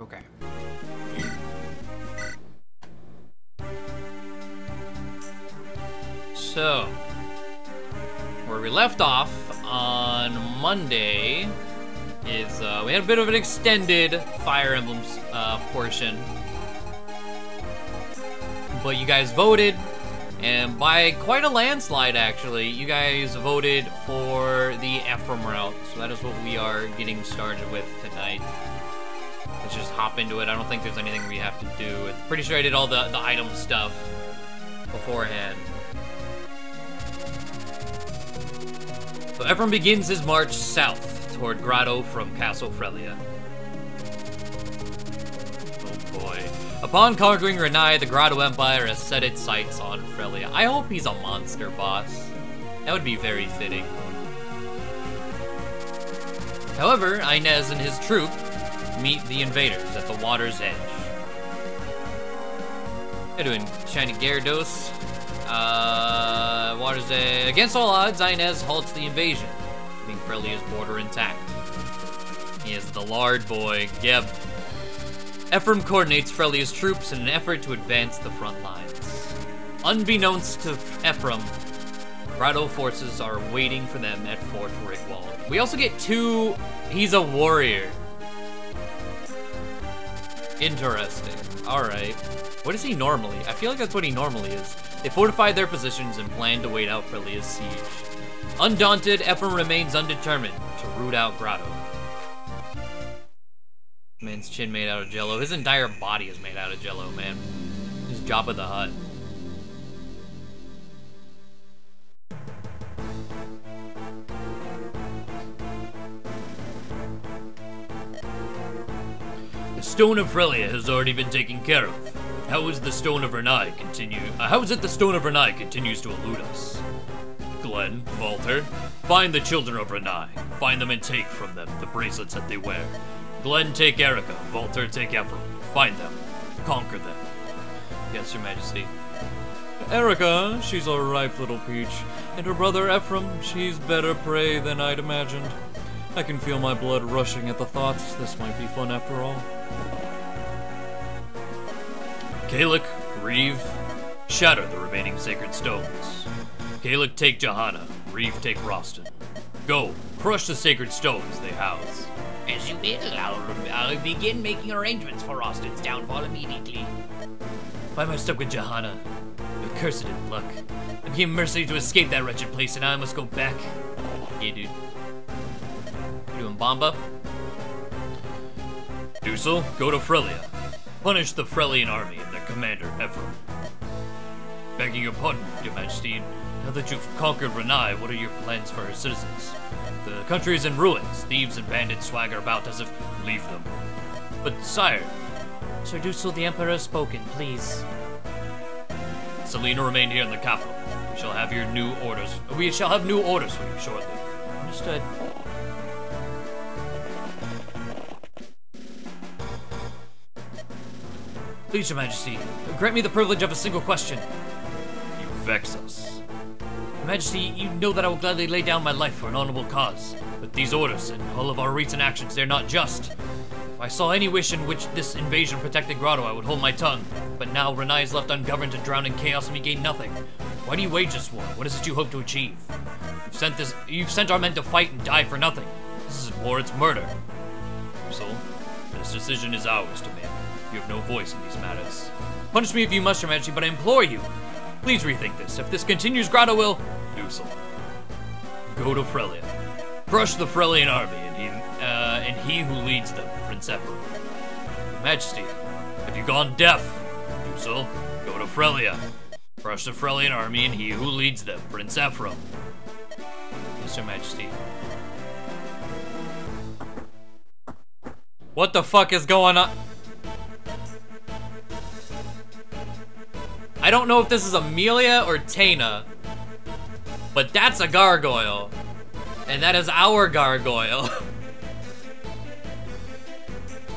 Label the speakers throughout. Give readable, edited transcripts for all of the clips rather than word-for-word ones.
Speaker 1: Okay. So, where we left off on Monday is we had a bit of an extended Fire Emblem portion, but you guys voted, and by quite a landslide actually, you guys voted for the Ephraim route, so that is what we are getting started with tonight. Let's just hop into it. I don't think there's anything we have to do. I'm pretty sure I did all the item stuff beforehand. So Ephraim begins his march south toward Grotto from Castle Frelia. Oh boy. Upon conquering Renai, the Grotto Empire has set its sights on Frelia. I hope he's a monster boss. That would be very fitting. However, Inez and his troop meet the invaders at the water's edge. They're doing Shiny Gyarados. Water's edge. Against all odds, Inez halts the invasion, leaving Frelia's border intact. He is the Lard Boy, Geb. Ephraim coordinates Frelia's troops in an effort to advance the front lines. Unbeknownst to Ephraim, Grotto forces are waiting for them at Fort Rigwald. We also get two... He's a warrior. Interesting. Alright. What is he normally? I feel like that's what he normally is. They fortified their positions and planned to wait out Frelia's siege. Undaunted, Ephraim remains undetermined to root out Grotto. Man's chin made out of jello. His entire body is made out of jello, man. He's Jabba the Hutt. The Stone of Frelia has already been taken care of. How is the Stone of Renai continue? How is it the Stone of Renai continues to elude us? Glenn, Walter, find the children of Renai. Find them and take from them the bracelets that they wear. Glenn, take Erica. Walter, take Ephraim. Find them. Conquer them. Yes, Your Majesty. Erica, she's a ripe little peach. And her brother Ephraim, she's better prey than I'd imagined. I can feel my blood rushing at the thoughts. This might be fun after all. Kalik, Reeve, shatter the remaining sacred stones. Kalik, take Johanna. Reeve, take Roston. Go, crush the sacred stones they house. As you will, I'll begin making arrangements for Roston's downfall immediately. Why am I stuck with Johanna? You're cursed in luck. I became mercenary to escape that wretched place, and now I must go back. Yeah, dude. You doing Bomba? Dusel, go to Frelia. Punish the Frelian army and their commander, Ephraim. Begging your pardon, Your Majesty, now that you've conquered Renai, what are your plans for her citizens? The country is in ruins. Thieves and bandits swagger about as if leave them. But, sire... Sir Dusel, the Emperor has spoken, please. Selena, remain here in the capital. We shall have new orders for you shortly. Understood. Please, Your Majesty, grant me the privilege of a single question. You vex us. Your Majesty, you know that I will gladly lay down my life for an honorable cause. But these orders and all of our recent actions, they're not just. If I saw any wish in which this invasion protected Grotto, I would hold my tongue. But now Renai is left ungoverned to drown in chaos and we gain nothing. Why do you wage this war? What is it you hope to achieve? You've sent our men to fight and die for nothing. This isn't war, it's murder. So, this decision is ours to make. You have no voice in these matters. Punish me if you must, Your Majesty, but I implore you. Please rethink this. If this continues, Grotto will... Dusel. Go to Frelia. Crush the Frelian army and he who leads them, Prince Ephraim. Your Majesty, have you gone deaf? Dusel, go to Frelia. Crush the Frelian army and he who leads them, Prince Ephraim. Yes, Your Majesty. What the fuck is going on? I don't know if this is Amelia or Tana, but that's a gargoyle. And that is our gargoyle.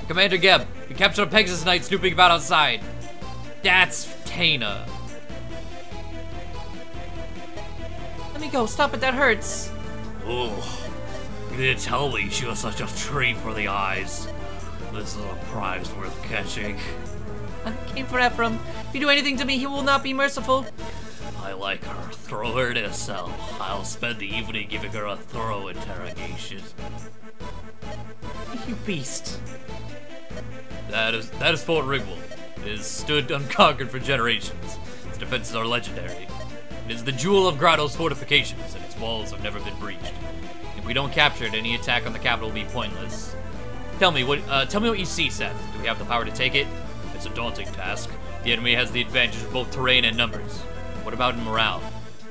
Speaker 1: Commander Geb, we captured a Pegasus Knight snooping about outside. That's Tana. Let me go, stop it, that hurts.
Speaker 2: Oh, you didn't tell me she was such a treat for the eyes.
Speaker 1: this is a prize worth catching.
Speaker 2: I came for Ephraim. If you do anything to me, he will not be merciful.
Speaker 1: I like her. Throw her in a cell. I'll spend the evening giving her a thorough interrogation.
Speaker 2: You beast.
Speaker 1: That is Fort Rigwell. It has stood unconquered for generations. Its defenses are legendary. It is the jewel of Grotto's fortifications, and its walls have never been breached. If we don't capture it, any attack on the capital will be pointless. Tell me what you see, Seth. Do we have the power to take it? It's a daunting task. The enemy has the advantage of both terrain and numbers. What about in morale?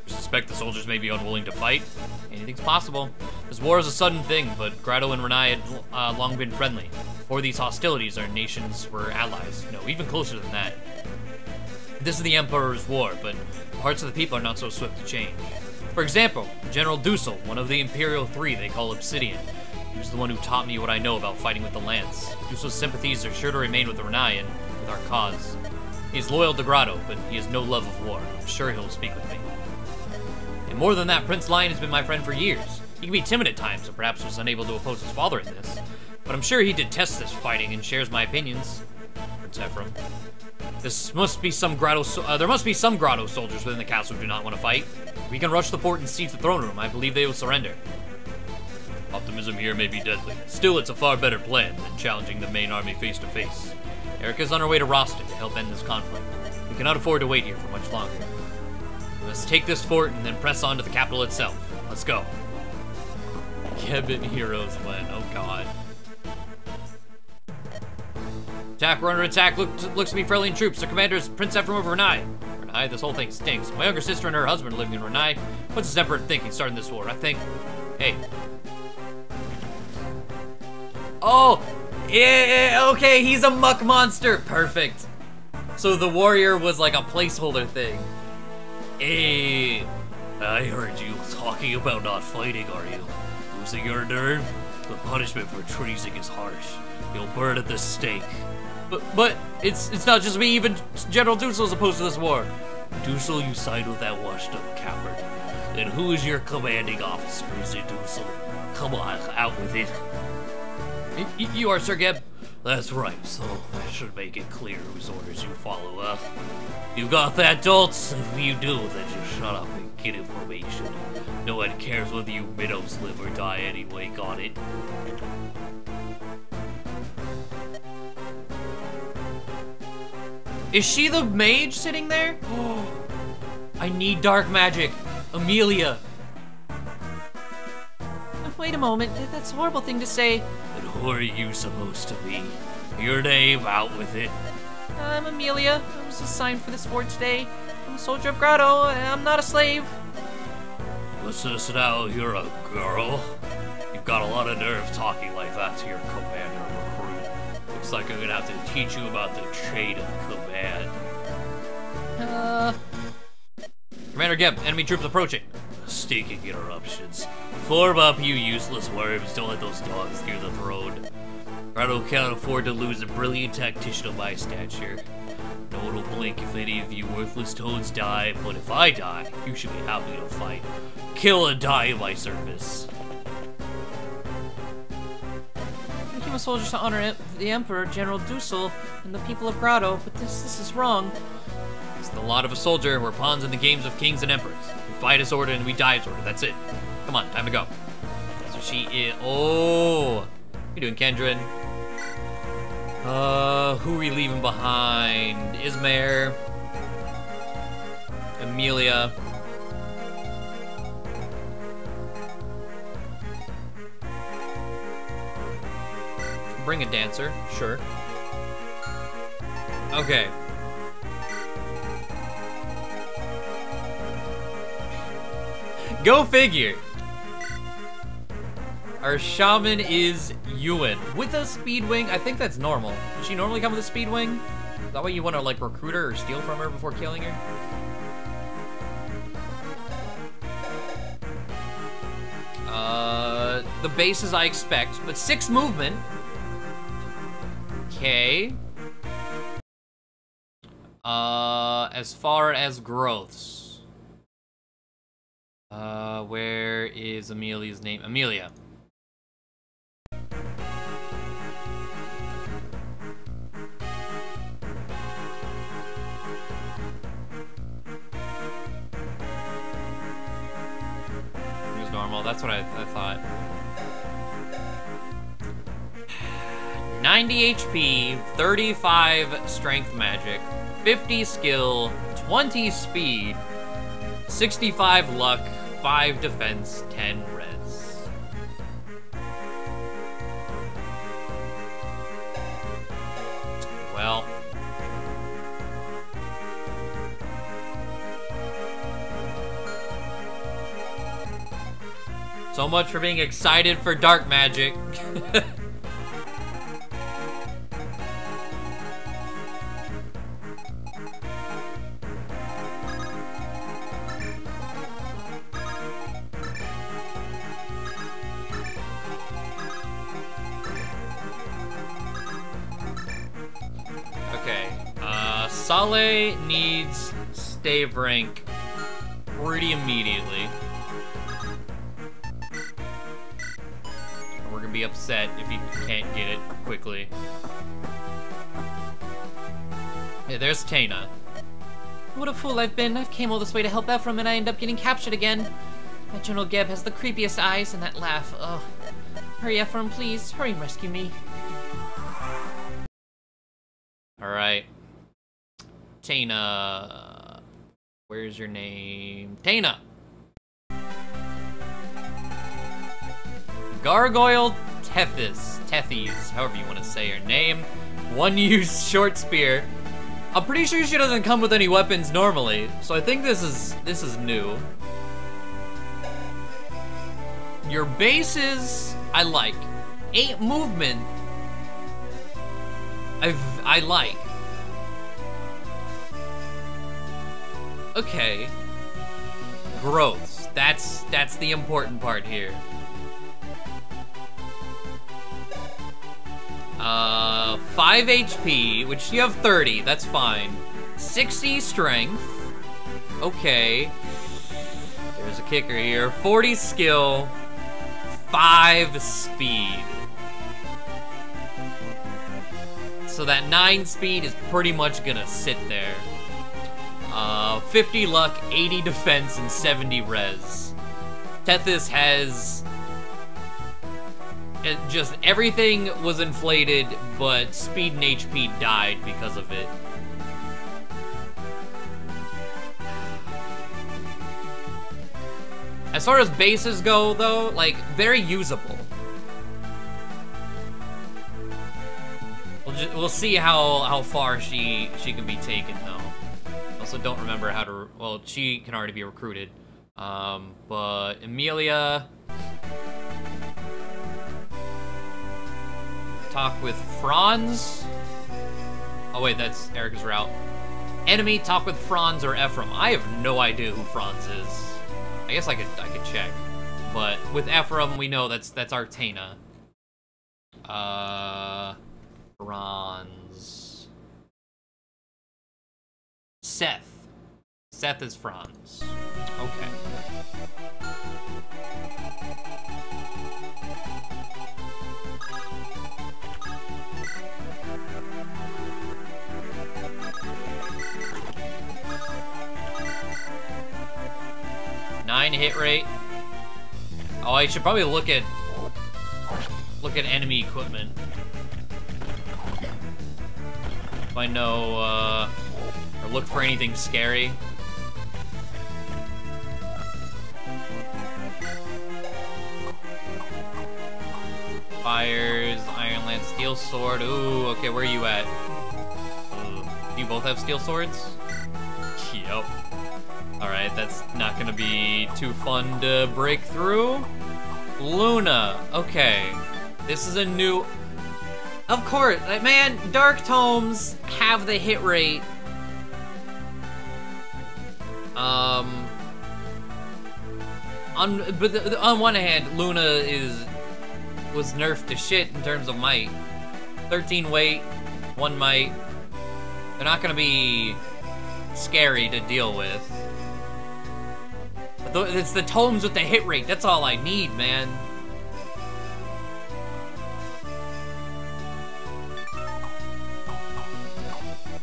Speaker 1: You suspect the soldiers may be unwilling to fight? Anything's possible. This war is a sudden thing, but Grotto and Renai had long been friendly. Before these hostilities, our nations were allies. No, even closer than that. This is the Emperor's war, but parts of the people are not so swift to change. For example, General Dussel, one of the Imperial 3 they call Obsidian. He was the one who taught me what I know about fighting with the lance. Dussel's sympathies are sure to remain with Renai and with our cause. He is loyal to Grotto, but he has no love of war. I'm sure he'll speak with me. And more than that, Prince Lion has been my friend for years. He can be timid at times, and perhaps was unable to oppose his father in this. But I'm sure he detests this fighting and shares my opinions. Prince Ephraim. There must be some Grotto soldiers within the castle who do not want to fight. If we can rush the fort and seize the throne room, I believe they will surrender. Optimism here may be deadly. Still, it's a far better plan than challenging the main army face to face. Erica's on her way to Roston to help end this conflict. We cannot afford to wait here for much longer. We must take this fort and then press on to the capital itself. Let's go. Kevin heroes win. Oh god. Attack, runner, attack. Looks to be friendly in troops. The commander is Prince Ephraim of Renai. Renai, this whole thing stinks. My younger sister and her husband are living in Renai. What's this emperor thinking starting this war? I think... Hey. Oh! Yeah, okay, he's a muck monster. Perfect. So the warrior was like a placeholder thing. Hey, I heard you talking about not fighting, are you? Losing your nerve? The punishment for treason is harsh. You'll burn at the stake. But it's not just me, even General Dussel is opposed to this war. Dussel, you side with that washed-up coward. And who is your commanding officer? Is it Dussel? Come on, out with it. You are, Sir Geb. That's right, so that should make it clear whose orders you follow, huh? You got that, dolts? If you do, then just shut up and get information. No one cares whether you minnows live or die anyway, got it?
Speaker 2: Is she the mage sitting there? Oh, I need dark magic. Amelia. Wait a moment, that's a horrible thing to say.
Speaker 1: And who are you supposed to be? Your name, out with it.
Speaker 2: I'm Amelia. I was assigned for this fort today. I'm a soldier of Grotto. I'm not a slave.
Speaker 1: What's this now? You're a girl? You've got a lot of nerve talking like that to your commander, recruit. Looks like I'm gonna have to teach you about the chain of command.
Speaker 2: Commander Geb, enemy troops approaching.
Speaker 1: Stinking interruptions. Form up, you useless worms. Don't let those dogs near the throne. Grotto can't afford to lose a brilliant tactician of my stature. No one will blink if any of you worthless toads die, but if I die, you should be happy to fight. Kill and die in my service.
Speaker 2: We became a soldier to honor the Emperor, General Dussel, and the people of Grotto, but this is wrong.
Speaker 1: It's the lot of a soldier. We're pawns in the games of kings and emperors. We fight as ordered and we die as ordered. That's it. Come on, time to go. That's what she is. Oh! How you doing, Kendrin? Who are we leaving behind? Ismare. Amelia. Bring a dancer, sure. Okay. Go figure. Our shaman is Ewan with a speed wing. I think that's normal. Does she normally come with a speed wing? Is that why you want to like recruit her or steal from her before killing her? The base as I expect, but 6 movement. Okay. As far as growths. Where is Amelia's name? Amelia. that's what I thought. 90 HP, 35 strength magic, 50 skill, 20 speed, 65 luck, 5 defense, 10 res. Well. So much for being excited for dark magic. Saleh needs stave rank pretty immediately. We're gonna be upset if he can't get it quickly. Yeah, there's Tana.
Speaker 2: What a fool I've been. I've came all this way to help Ephraim and I end up getting captured again. That General Geb has the creepiest eyes and that laugh. Ugh. Hurry, Ephraim, please. Hurry and rescue me.
Speaker 1: Alright. Tana. Where's your name? Tana! Gargoyle Tethys, however you want to say her name. One use short spear. I'm pretty sure she doesn't come with any weapons normally, so I think this is new. Your bases, I like. 8 movement, I like. Okay. Growths. That's the important part here. 5 HP, which you have 30, that's fine. 60 strength. Okay. There's a kicker here. 40 skill. 5 speed. So that 9 speed is pretty much gonna sit there. 50 luck, 80 defense, and 70 res. Tethys has... just everything was inflated, but speed and HP died because of it. As far as bases go, though, like, very usable. We'll see how far she can be taken, though. Also, don't remember how to. Well, she can already be recruited. But Emilia. Talk with Franz. Oh wait, that's Erica's route. Enemy, talk with Franz or Ephraim. I have no idea who Franz is. I guess I could check. But with Ephraim, we know that's Artana. Franz. Seth. Seth is Franz. Okay. Nine hit rate. Oh, I should probably look at enemy equipment. If I know, or look for anything scary. Fires, Iron Lance, Steel Sword. Ooh, okay, where are you at? Do you both have Steel Swords? Yep. Alright, that's not gonna be too fun to break through. Luna, okay. This is a new... Of course, man, Dark Tomes have the hit rate. On one hand, Luna was nerfed to shit in terms of might. 13 weight, 1 might. They're not gonna be scary to deal with. But it's the tomes with the hit rate, that's all I need, man.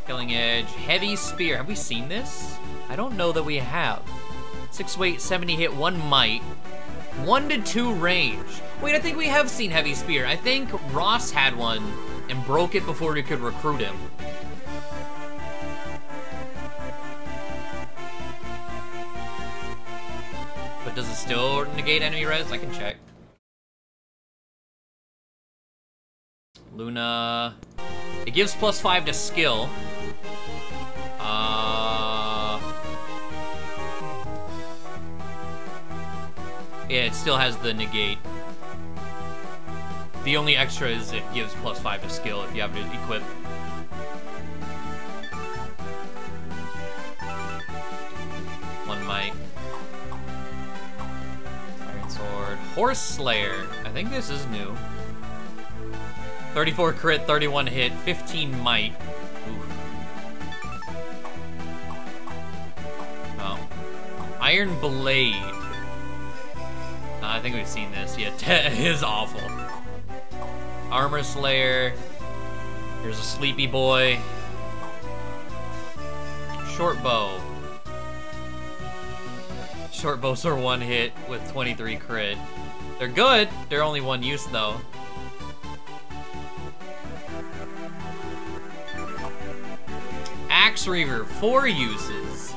Speaker 1: Killing Edge, Heavy Spear. Have we seen this? I don't know that we have. 6 weight, 70 hit, 1 might. 1 to 2 range. Wait, I think we have seen Heavy Spear. I think Ross had one and broke it before we could recruit him. But does it still negate enemy res? I can check. Luna. It gives +5 to skill. Yeah, it still has the negate. The only extra is it gives +5 to skill if you have it equipped. One might. Iron Sword. Horse Slayer. I think this is new. 34 crit, 31 hit, 15 might. Oof. Oh. Iron Blade. I think we've seen this. Yeah, it is awful. Armor Slayer. Here's a Sleepy Boy. Short Bow. Short bows are 1 hit with 23 crit. They're good. They're only 1 use though. Axe Reaver, 4 uses.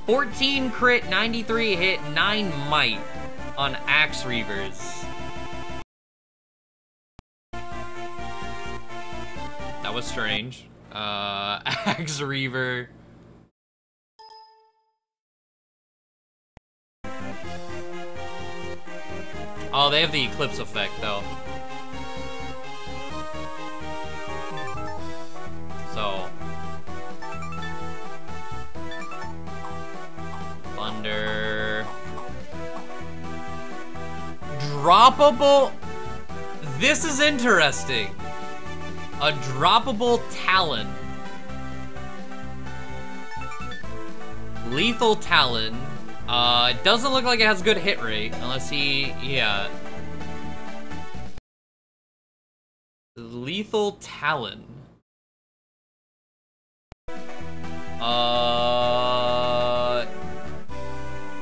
Speaker 1: 14 crit, 93 hit, 9 might on Axe Reavers. That was strange. Axe Reaver. Oh, they have the Eclipse effect though. So. Thunder. Droppable. This is interesting. A droppable Talon. Lethal Talon. It doesn't look like it has good hit rate, unless yeah. Lethal Talon.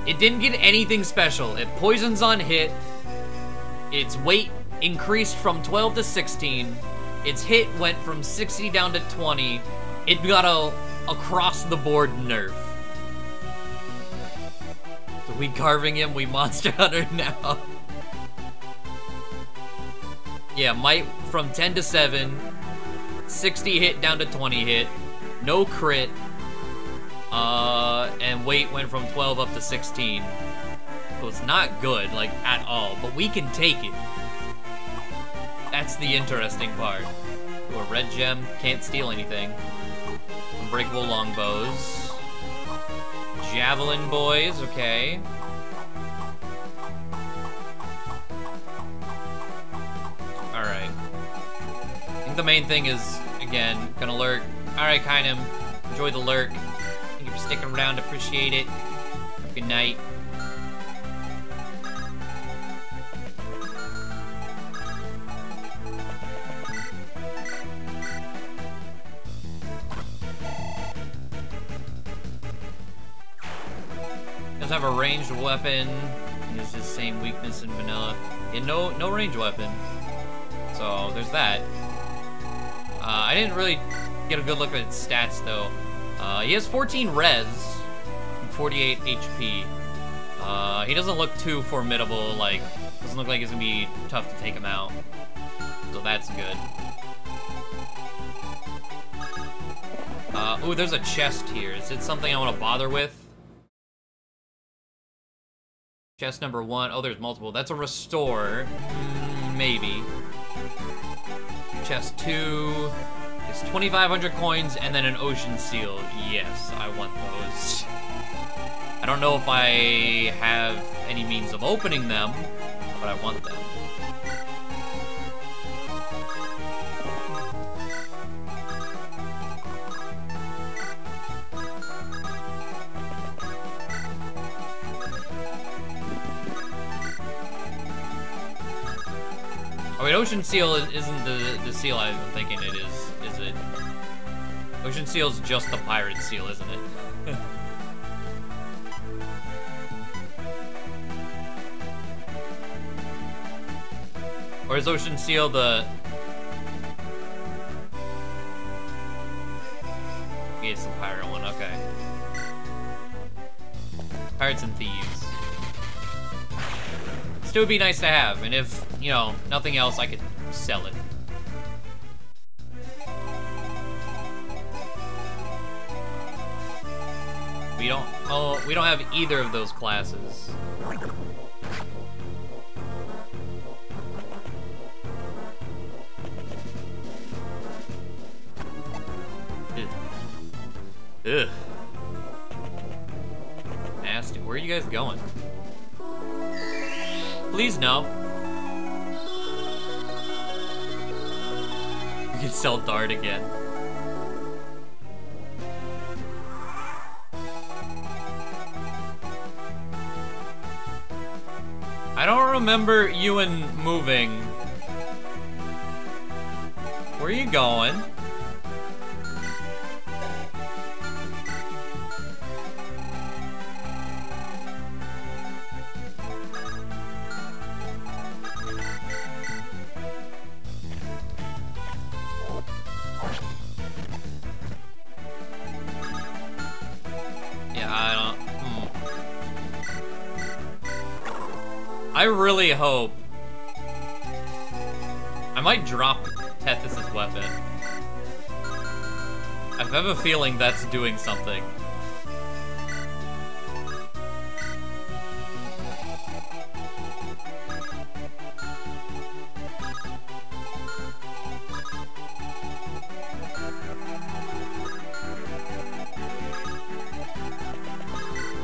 Speaker 1: It didn't get anything special. It poisons on hit. Its weight increased from 12 to 16. Its hit went from 60 down to 20. It got a across-the-board nerf. So we carving him, we Monster Hunter now. Yeah, might from 10 to 7. 60 hit down to 20 hit. No crit. And weight went from 12 up to 16. So it's not good, like, at all. But we can take it. That's the interesting part. Ooh, a red gem, can't steal anything. Unbreakable longbows. Javelin boys, okay. Alright. I think the main thing is, again, gonna lurk. Alright, Kinem, enjoy the lurk. Thank you for sticking around, appreciate it. Have a good night. Does have a ranged weapon. He has the same weakness in vanilla. Yeah, no ranged weapon. So there's that. I didn't really get a good look at his stats though. He has 14 res and 48 HP. He doesn't look too formidable. Like, doesn't look like it's gonna be tough to take him out. So that's good. Ooh, there's a chest here. Is it something I want to bother with? Chest number 1. Oh, there's multiple. That's a restore. Maybe. Chest 2. It's 2,500 coins and then an ocean seal. Yes, I want those. I don't know if I have any means of opening them, but I want them. Oh wait, Ocean Seal isn't the seal I'm thinking it is it? Ocean Seal's just the pirate seal, isn't it? Or is Ocean Seal the... Yeah, it's the pirate one, okay. Pirates and Thieves. Still would be nice to have, and if, you know, nothing else, I could sell it. We don't have either of those classes. Ugh. Nasty. Where are you guys going? Please no. You can sell Dart again. I don't remember Ewan moving. Where are you going? I really hope. I might drop Tethys' weapon. I have a feeling that's doing something.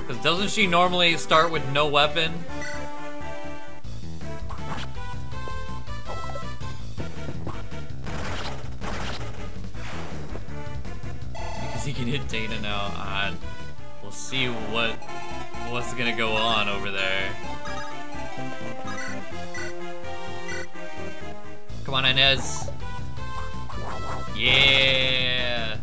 Speaker 1: Because doesn't she normally start with no weapon? He can hit Dana now. We'll see what's gonna go on over there. Come on, Inez. Yeah.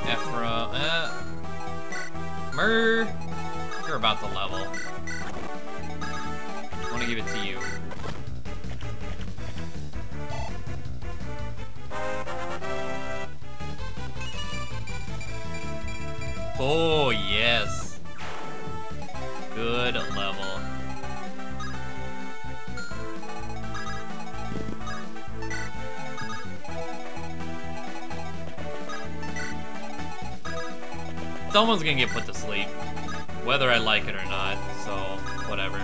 Speaker 1: Ephra. Myrrh. You're about the level. I want to give it to you. Oh, yes. Good level. Someone's gonna get put to sleep, whether I like it or not, so whatever.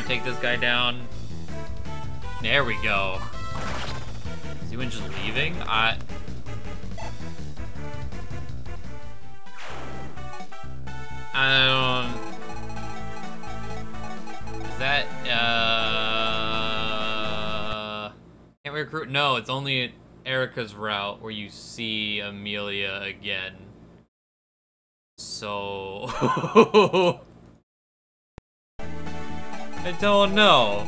Speaker 1: Take this guy down. There we go. Is Ewan just leaving? I don't... Is that, can't we recruit? No, it's only Erica's route where you see Amelia again. So... I don't know.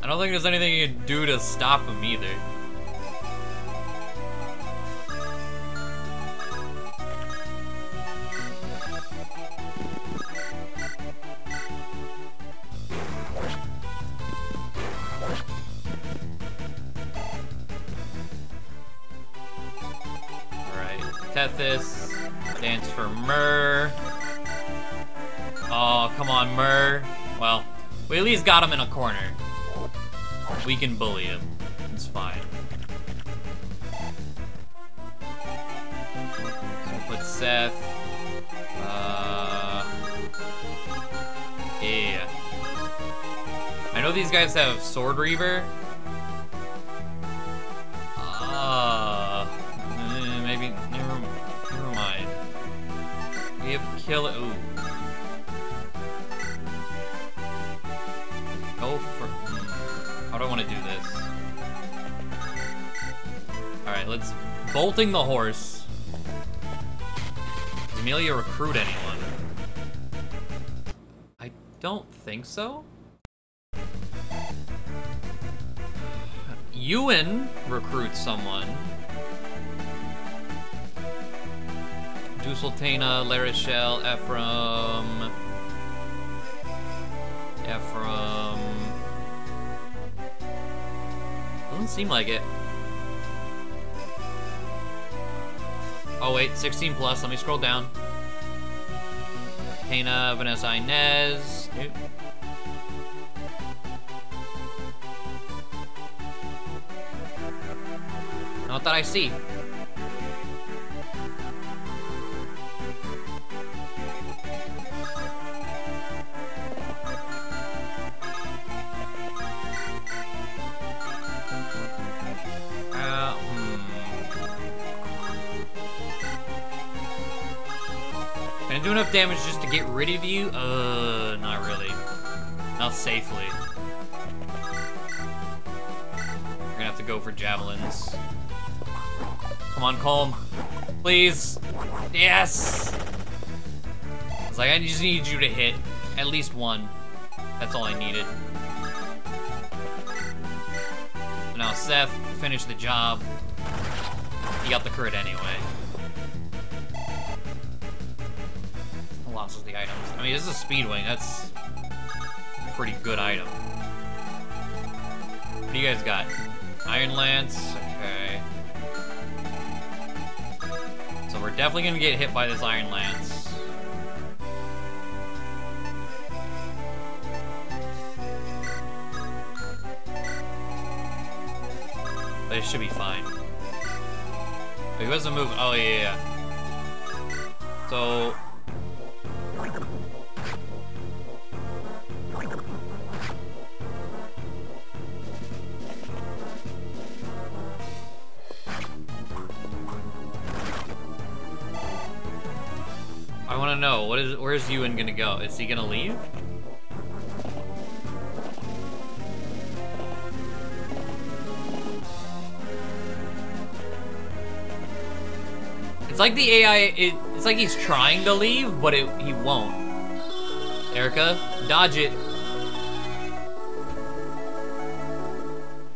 Speaker 1: I don't think there's anything you can do to stop him either. Tethys. Dance for Myrrh. Oh, come on, Myrrh. Well, we at least got him in a corner. We can bully him. It's fine. So we'll put Seth. Yeah. I know these guys have Sword Reaver. Maybe, never mind. We have Kill. Ooh. Go for. How do I want to do this? Alright, let's. Bolting the horse. Does Amelia recruit anyone? I don't think so. Ewan recruits someone. Dusultana, Larichelle, Ephraim. Doesn't seem like it. Oh wait, 16 plus, let me scroll down. Tana, Vanessa, Inez. Not that I see. Can I do enough damage just to get rid of you? Not really. Not safely. We're gonna have to go for javelins. Come on, Colm. Please. Yes! I was like, I just need you to hit at least one. That's all I needed. So now Seth finished the job. He got the crit anyway. Losses the items. I mean, this is a Speedwing. That's a pretty good item. What do you guys got? Iron Lance. Okay. So we're definitely gonna get hit by this Iron Lance. But it should be fine. Wait, who has a move? Oh, yeah. So... I want to know, where's Ewan gonna go? Is he gonna leave? It's like the AI, it's like he's trying to leave, but he won't. Erica, dodge it.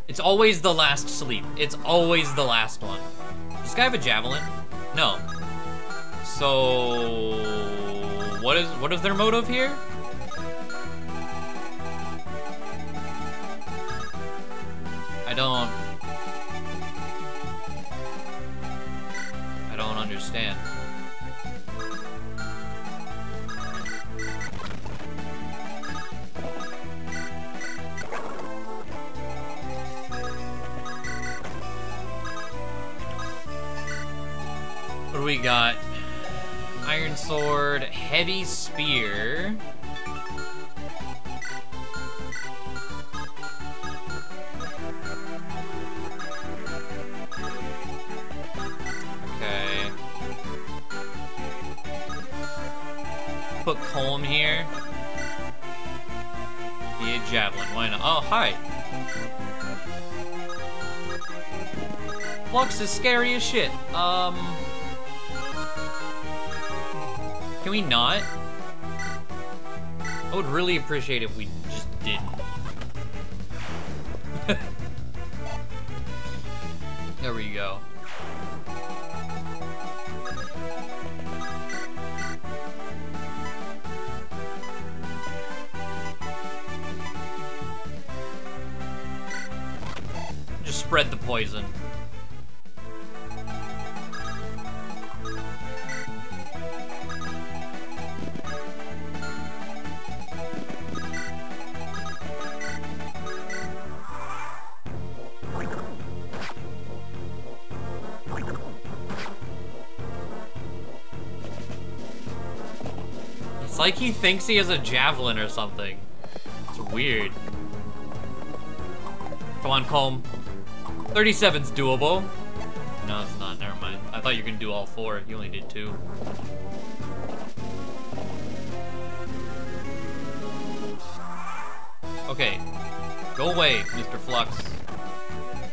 Speaker 1: It's always the last sleep. It's always the last one. Does this guy have a javelin? No. So, what is their motive here? I don't understand. What do we got? Iron Sword, Heavy Spear. Okay. Put Colm here. Yeah, Javelin, why not? Oh, hi. Flux is scary as shit. Can we not? I would really appreciate if we just didn't. There we go. Just spread the poison. It's like he thinks he has a javelin or something. It's weird. Come on, Comb. 37's doable. No, it's not. Never mind. I thought you were gonna do all 4. You only did 2. Okay. Go away, Mr. Flux.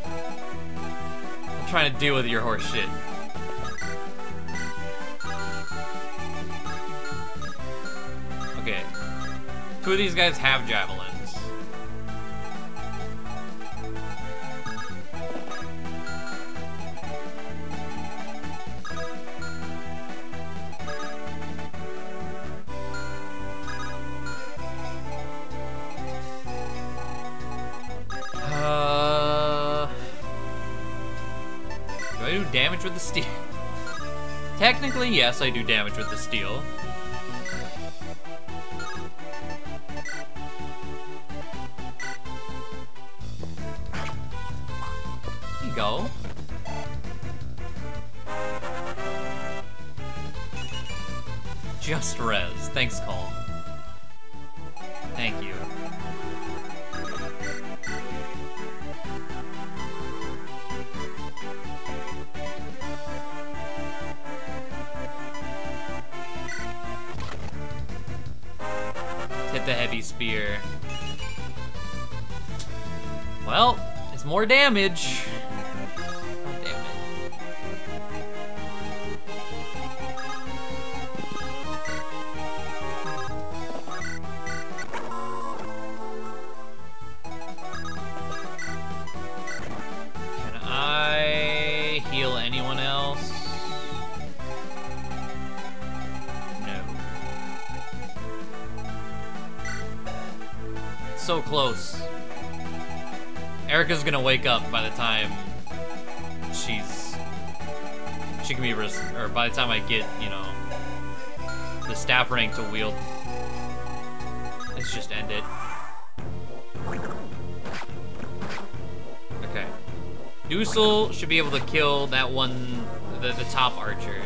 Speaker 1: I'm trying to deal with your horse shit. Okay. 2 of these guys have javelins. Do I do damage with the steel? Technically, yes, I do damage with the steel. There you go. Just res. Thanks, Cole. Thank you. Hit the heavy spear. Well, it's more damage. Oh, damn it. Can I heal anyone else? So close. Erica's gonna wake up by the time she can be or by the time I get, you know, the staff rank to wield. Let's just end it. Okay. Doosel should be able to kill that one, the top archer.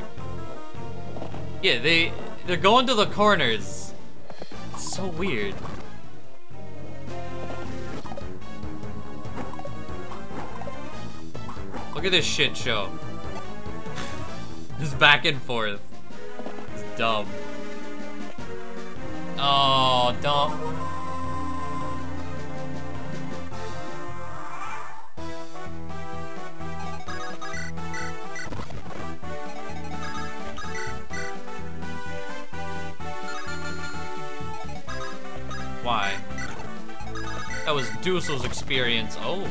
Speaker 1: Yeah, they're going to the corners. It's so weird. Look at this shit show. This back and forth. It's dumb. Oh, dumb. Why? That was Doosel's experience. Oh.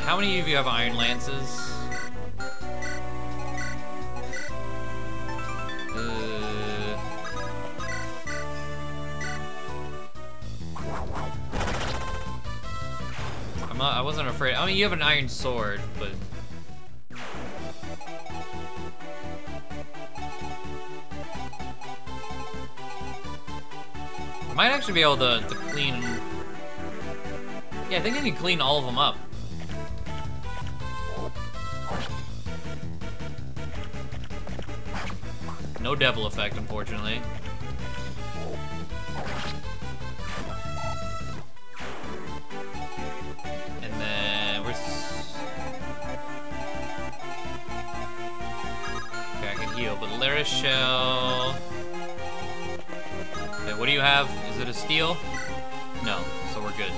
Speaker 1: How many of you have Iron Lances? I wasn't afraid. I mean, you have an Iron Sword, but... I might actually be able to clean... Yeah, I think I can clean all of them up. No devil effect, unfortunately. And then we're... Okay, I can heal, but Lyris Shell... Okay, what do you have? Is it a steel? No, so we're good.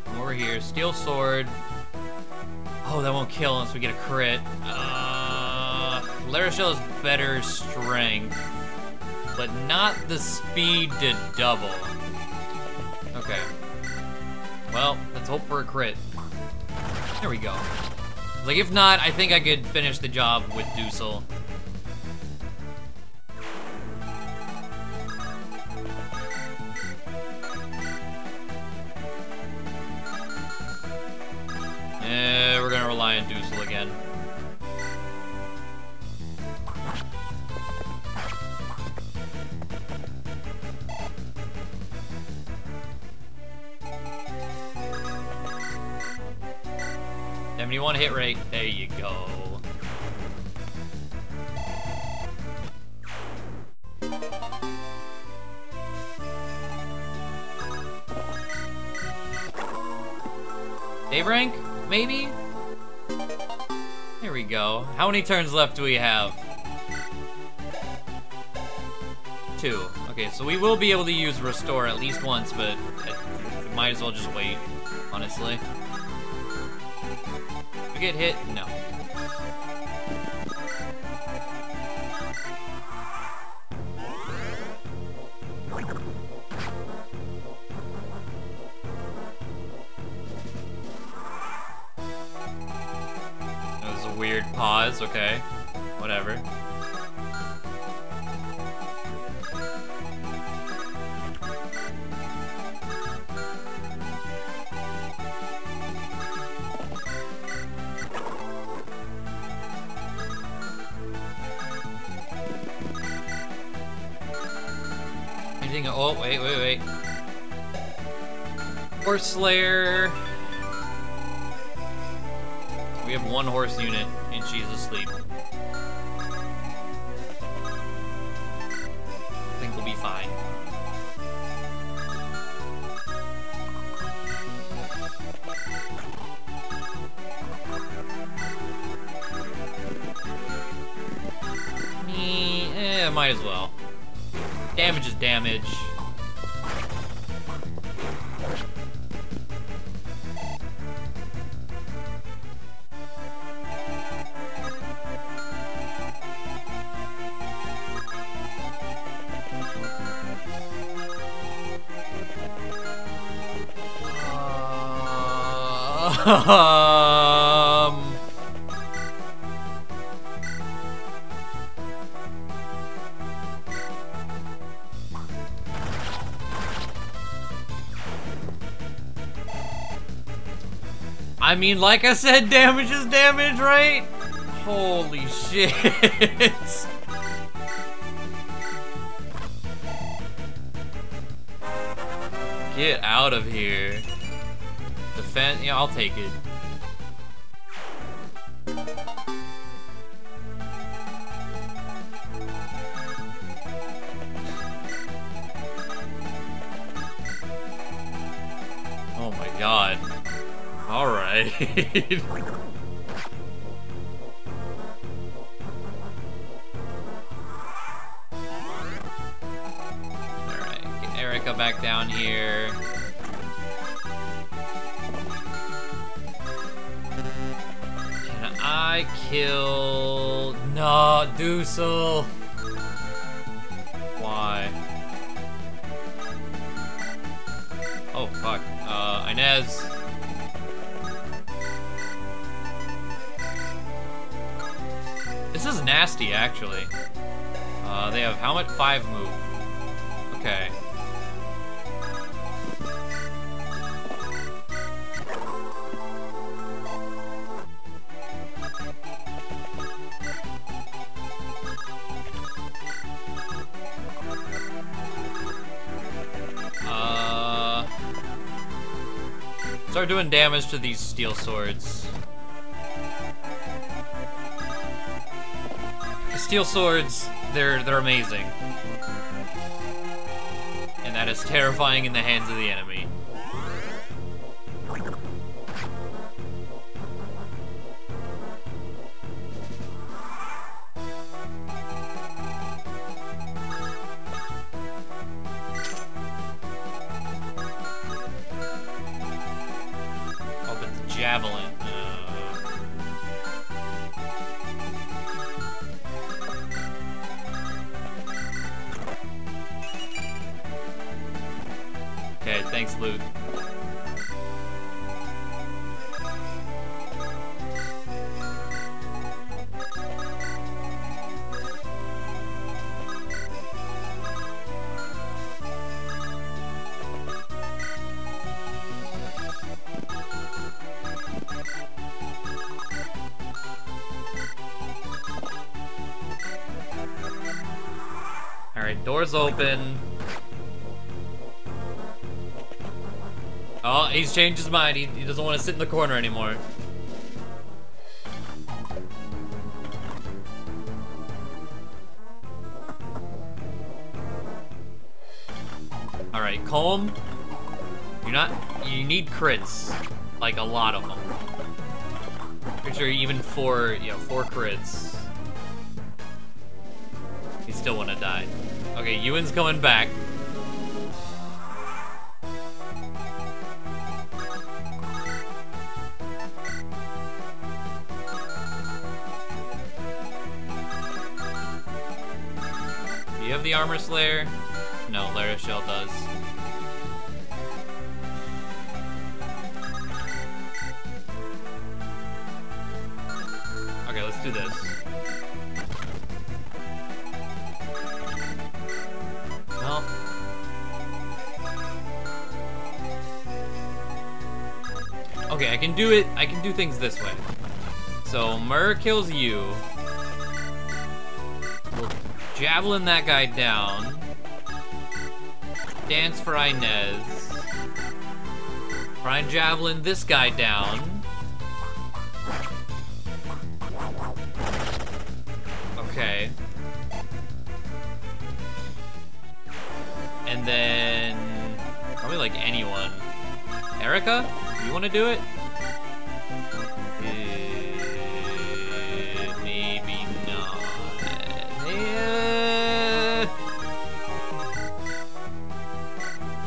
Speaker 1: Come over here, steel sword. Oh, that won't kill unless we get a crit. Larishel has better strength, but not the speed to double. Okay. Well, let's hope for a crit. There we go. Like, if not, I think I could finish the job with Doosel. We're gonna rely on Doosel again. 71 hit rate. There you go. Save rank? Maybe? Here we go. How many turns left do we have? 2. Okay, so we will be able to use Restore at least once, but we might as well just wait, honestly. If we get hit? No. That was a weird pause, okay. Whatever. Oh, wait. Horse Slayer. We have 1 horse unit, and she's asleep. I think we'll be fine. Might as well. Damage is damage. I mean, like I said, damage is damage, right? Holy shit. Get out of here. Defend, yeah, I'll take it. Oh my god. Alright. Alright, get Erica back down here. Can I kill... No, Dusel. Why? Oh, fuck. Inez. This is nasty, actually. They have how much? 5 move. Okay. Start doing damage to these steel swords. Steel swords, they're amazing. And that is terrifying in the hands of the enemy. Oh, but the javelin. Okay, thanks, Luke. Alright, doors open. Oh, he's changed his mind. He doesn't want to sit in the corner anymore. Alright, calm. You need crits. Like, a lot of them. Pretty sure even 4 crits. You still wanna die. Okay, Ewan's coming back. Do you have the Armor Slayer? No, Larashell does. Okay, let's do this. Well. Okay, I can do it. I can do things this way. So, Myrrh kills you. We'll javelin that guy down. Dance for Inez. Try and javelin this guy down. Okay. And then probably like anyone. Erica, you want to do it? Maybe not.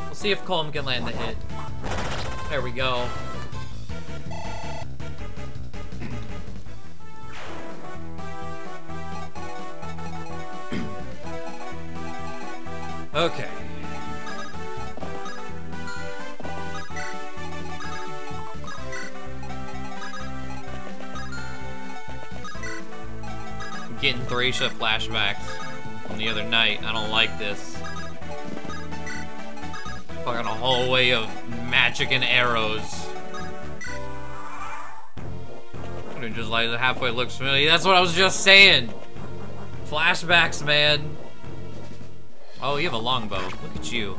Speaker 1: We'll see if Colm can land the hit. There we go. Okay. I'm getting Thracia flashbacks from the other night. I don't like this. Fucking a hallway of magic and arrows. Just like halfway looks familiar. That's what I was just saying. Flashbacks, man. Oh, you have a longbow. Look at you.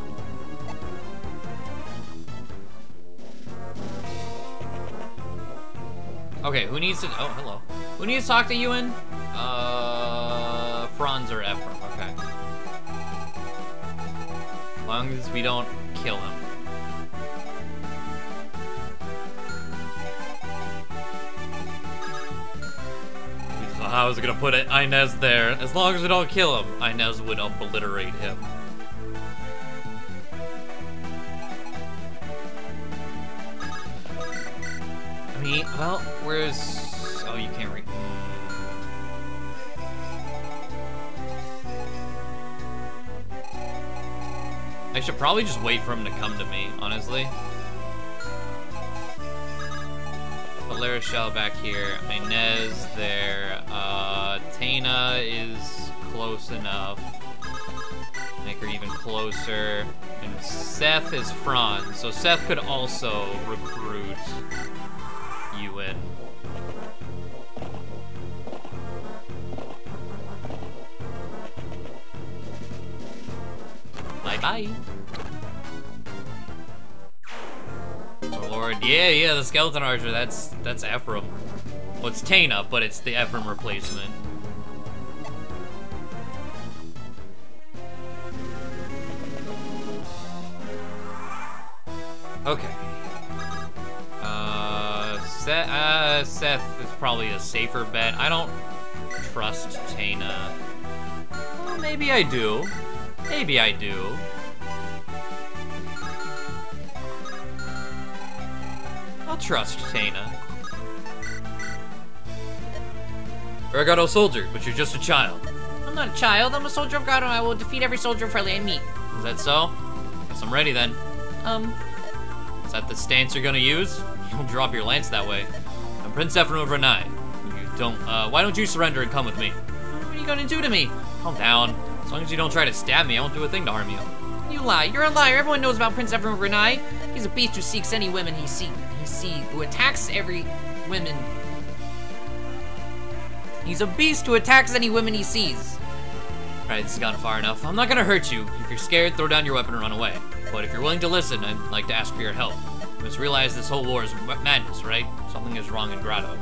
Speaker 1: Okay, who needs to... Oh, hello. Who needs to talk to Ewan? Franz or Ephraim. Okay. As long as we don't kill him. I was gonna put Inez there. As long as we don't kill him, Inez would obliterate him. I mean, well, where's... Oh, you can't read. I should probably just wait for him to come to me, honestly. Put Larashell back here. Inez there. Tana is close enough. Make her even closer. And Seth is Franz, so Seth could also recruit Ewan. Bye-bye. Oh Lord, yeah, the skeleton archer, that's Ephraim. Well, it's Tana, but it's the Ephraim replacement. Okay. Seth is probably a safer bet. I don't trust Tana. Well, maybe I do. Maybe I do. I'll trust Tana. You're a Grotto soldier, but you're just a child.
Speaker 2: I'm not a child. I'm a soldier of Grotto, and I will defeat every soldier friendly I meet.
Speaker 1: Is that so? Guess I'm ready then. Is that the stance you're gonna use? You'll drop your lance that way. I'm Prince Ephraim of Renai. You don't, why don't you surrender and come with me?
Speaker 2: What are you gonna do to me?
Speaker 1: Calm down. As long as you don't try to stab me, I won't do a thing to harm you.
Speaker 2: You lie. You're a liar. Everyone knows about Prince Ephraim of Renai. He's a beast who seeks any women who attacks every woman. He's a beast who attacks any women he sees.
Speaker 1: Alright, this has gone far enough. I'm not gonna hurt you. If you're scared, throw down your weapon and run away. But if you're willing to listen, I'd like to ask for your help. You must realize this whole war is madness, right? Something is wrong in Grotto.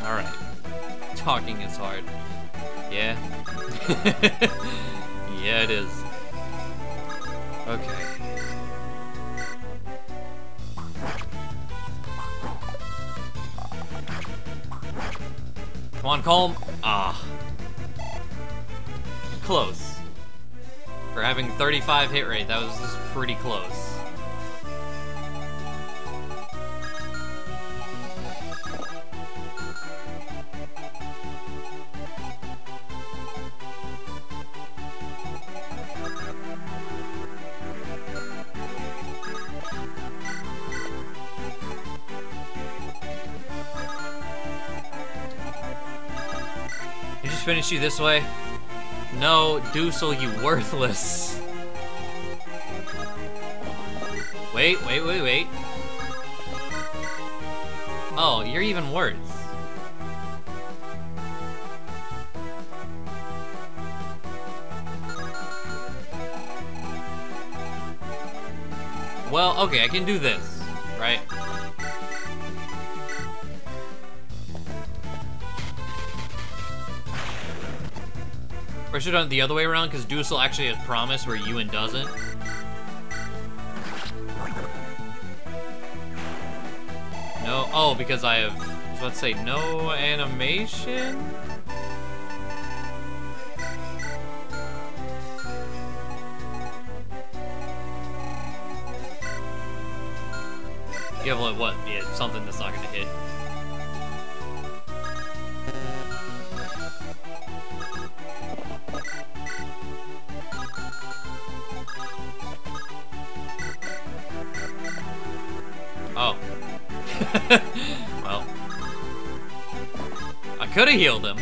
Speaker 1: Alright. Talking is hard. Yeah. Yeah, it is. Okay. Come on, calm. Ah. Close. For having 35 hit rate, that was just pretty close. Finish you this way? No, Doosel, you worthless. Wait. Oh, you're even worse. Well, okay, I can do this, right? Or I should have done it the other way around, because Doosel actually has Promise where Ewan doesn't. No, oh, because I have, let's say, no animation? You have, like, what? Yeah, something that's not gonna hit. Oh. Well. I could have healed him.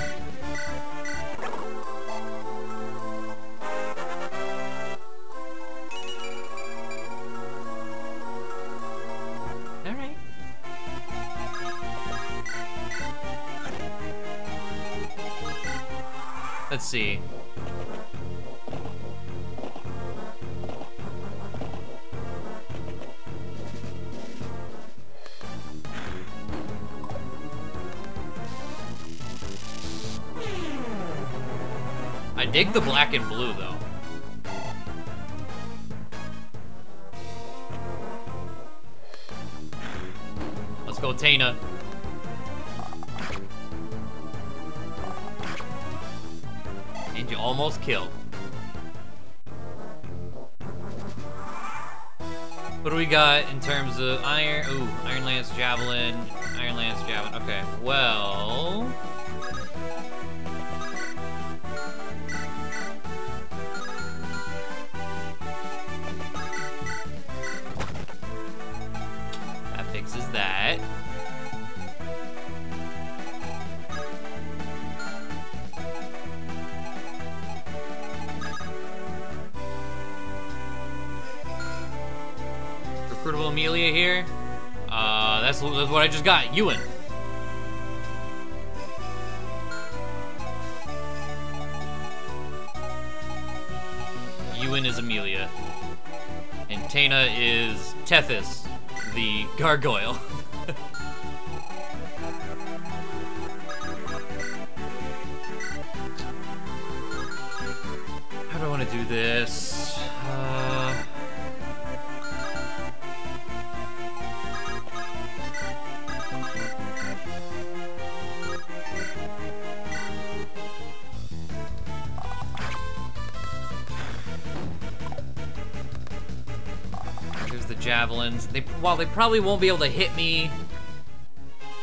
Speaker 1: Alright. Let's see. I dig the black and blue, though. Let's go, Tana. And you almost killed. What do we got in terms of iron? Ooh, Iron Lance, Javelin. Iron Lance, Javelin. Okay, well... fixes that. Recruitable Amelia here. That's what I just got. Ewan. Ewan is Amelia. And Tana is Tethys, the gargoyle. How do I want to do this? There's the javelins. While they probably won't be able to hit me,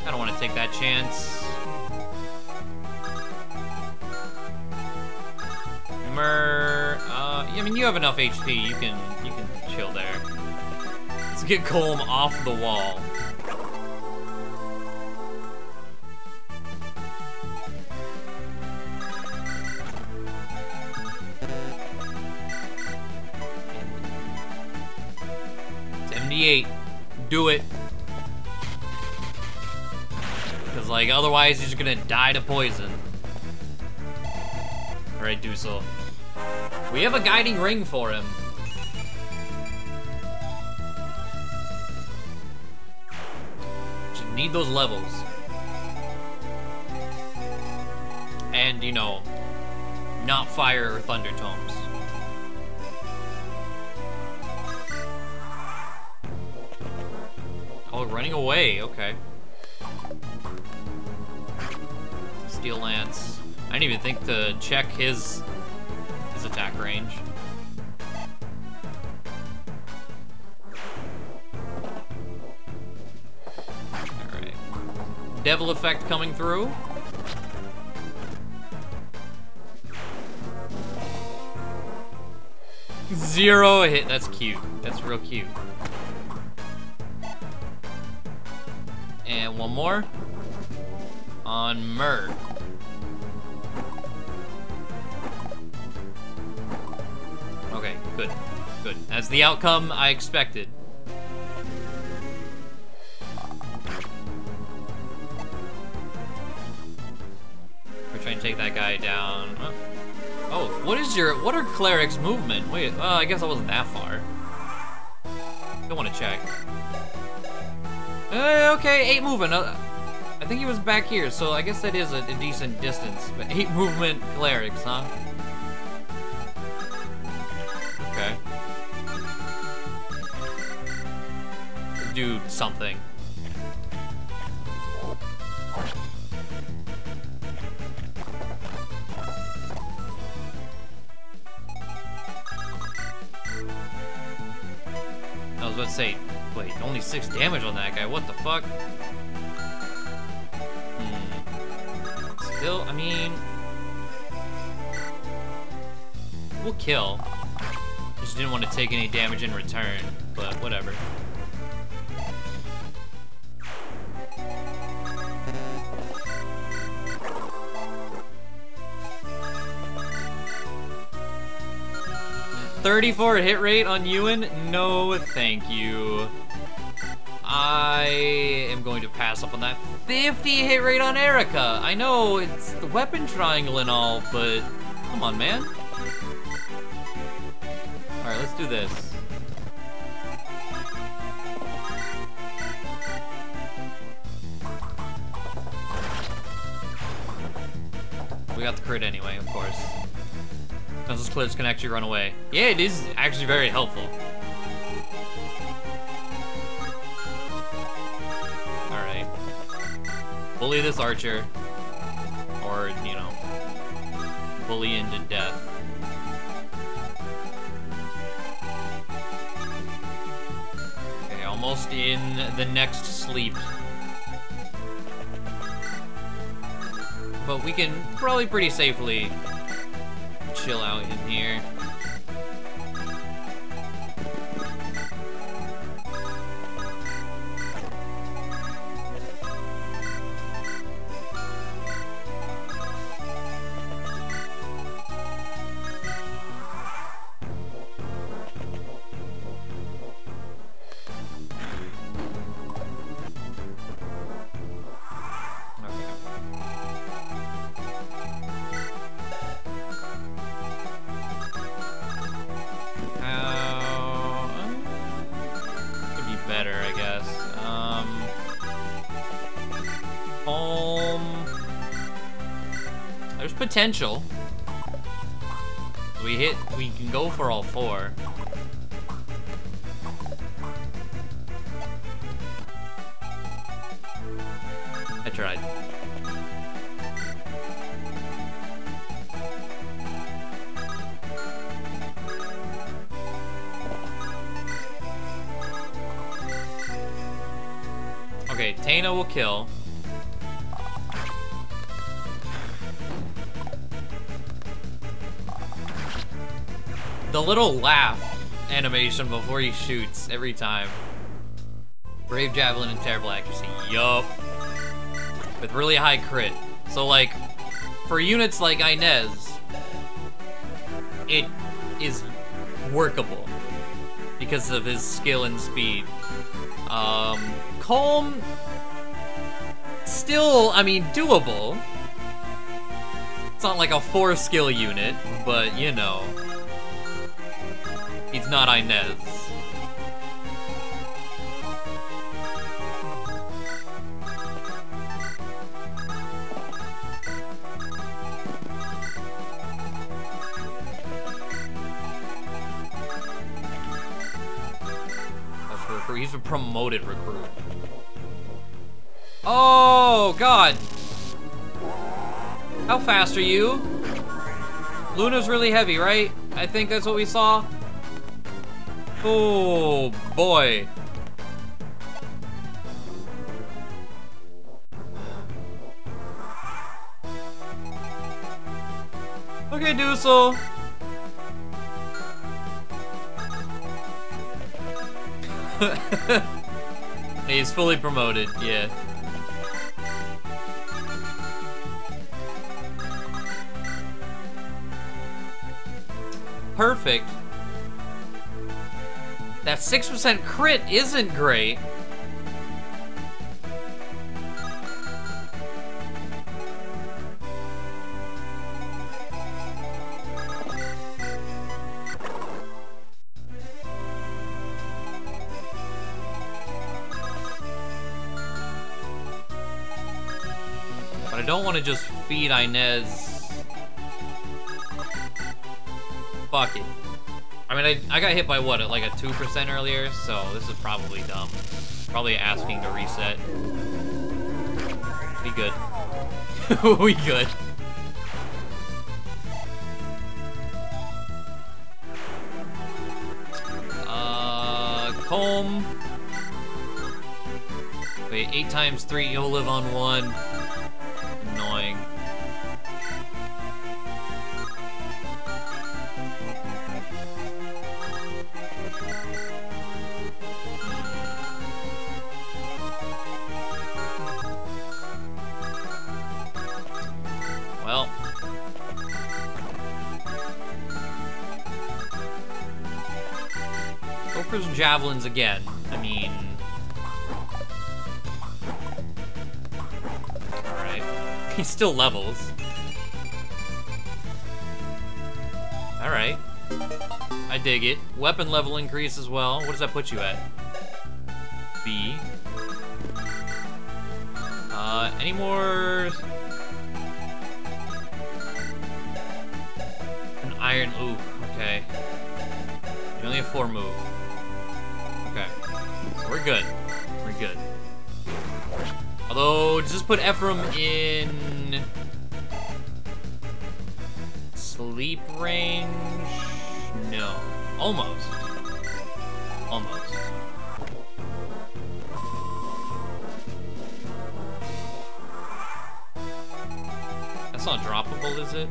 Speaker 1: I don't want to take that chance. I mean, you have enough HP. You can chill there. Let's get Colm off the wall. It's MD8. Do it. Because, like, otherwise he's just gonna die to poison. Alright, Doosel. We have a guiding ring for him. Just need those levels. And, you know, not fire or thunder tomes. Oh, running away, okay. Steel Lance. I didn't even think to check his attack range. Alright. Devil effect coming through. Zero hit. That's cute. That's real cute. And one more. On Myrrh. Okay, good. Good. That's the outcome I expected. We're trying to take that guy down. Oh, what are clerics' movement? Wait, I guess I wasn't that far. Don't want to check. Okay, 8 movement. I think he was back here, so I guess that is a decent distance. But 8 movement clerics, huh? Okay. Let's do something. I was about to say, wait, only 6 damage on that guy. What the fuck? Still, I mean, we'll kill. Just didn't want to take any damage in return, but whatever. $34 hit rate on Ewan? No, thank you. I am going to pass up on that. 50 hit rate on Erica. I know it's the weapon triangle and all, but come on, man. All right, let's do this. We got the crit anyway, of course. Those clips can actually run away. Yeah, it is actually very helpful. Alright. Bully this archer. Or, you know, bully into death. Okay, almost in the next sleep. But we can probably pretty safely chill out in here. Potential. We can go for all 4. I tried. Okay, Tana will kill. The little laugh animation before he shoots every time. Brave Javelin and terrible accuracy. Yup. With really high crit. So like, for units like Inez, it is workable because of his skill and speed. Colm, still, I mean, doable. It's not like a 4-skill unit, but you know. He's not Inez. been promoted recruit. Oh, God. How fast are you? Luna's really heavy, right? I think that's what we saw. Oh, boy. Okay, Doosel. He's fully promoted, yeah. Perfect. That 6% crit isn't great. But I don't want to just feed Inez. Fuck it. I mean, I got hit by what, like a 2% earlier, so this is probably dumb. Probably asking to reset. We good. We good. Comb. Wait, 8 times 3, you'll live on 1. Annoying. Well. Go for some javelins again. I mean... Alright. He still levels. Alright. I dig it. Weapon level increase as well. What does that put you at? B. Any more... An iron... Ooh, okay. You only have 4 moves. Okay. So we're good. We're good. Although, does this put Ephraim in... sleep range? No. Almost. Almost. That's not droppable, is it?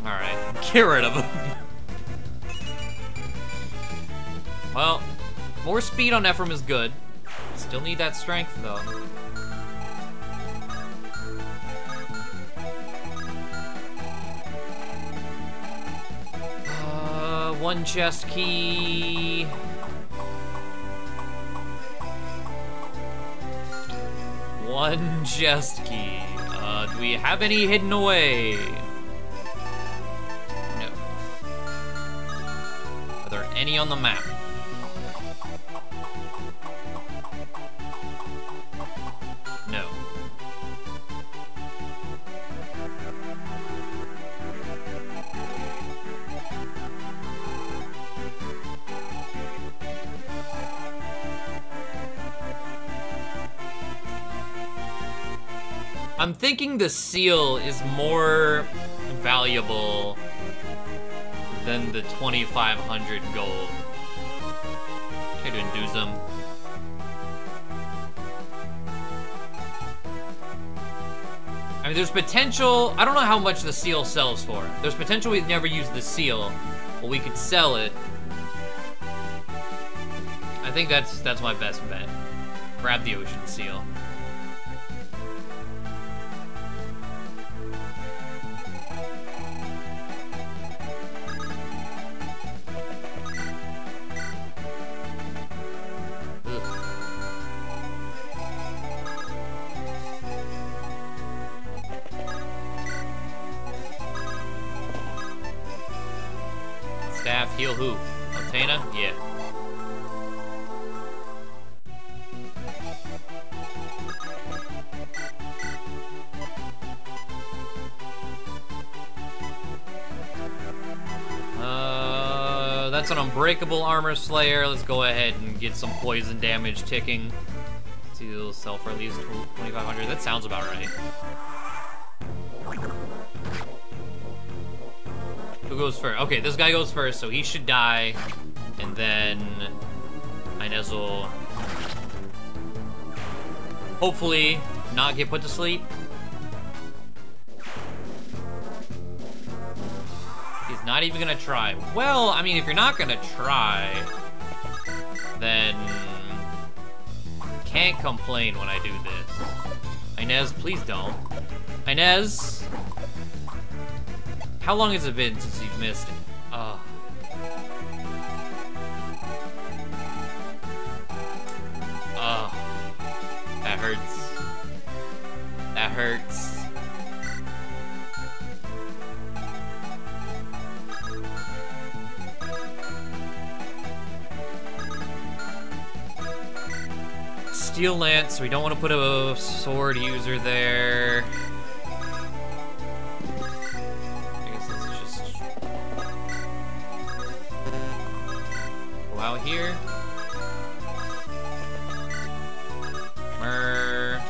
Speaker 1: Alright, get rid of him. Well, more speed on Ephraim is good. Still need that strength, though. One chest key. One chest key. Do we have any hidden away? No. Are there any on the map? No. I'm thinking the seal is more valuable than the 2,500 gold. Try to induce them. I mean, there's potential. I don't know how much the seal sells for. There's potential we'd never use the seal, but we could sell it. I think that's my best bet. Grab the ocean seal. Staff, heal who? Altana? Yeah. That's an unbreakable armor slayer. Let's go ahead and get some poison damage ticking. To sell for at least 2,500. That sounds about right. Who goes first? Okay, this guy goes first, so he should die. And then Inez will hopefully not get put to sleep. He's not even gonna try. Well, I mean, if you're not gonna try, then can't complain when I do this. Inez, please don't. Inez! How long has it been since you've missed it? That hurts. That hurts. Steel Lance, so we don't want to put a sword user there. I guess let's just go out here. Myrrh.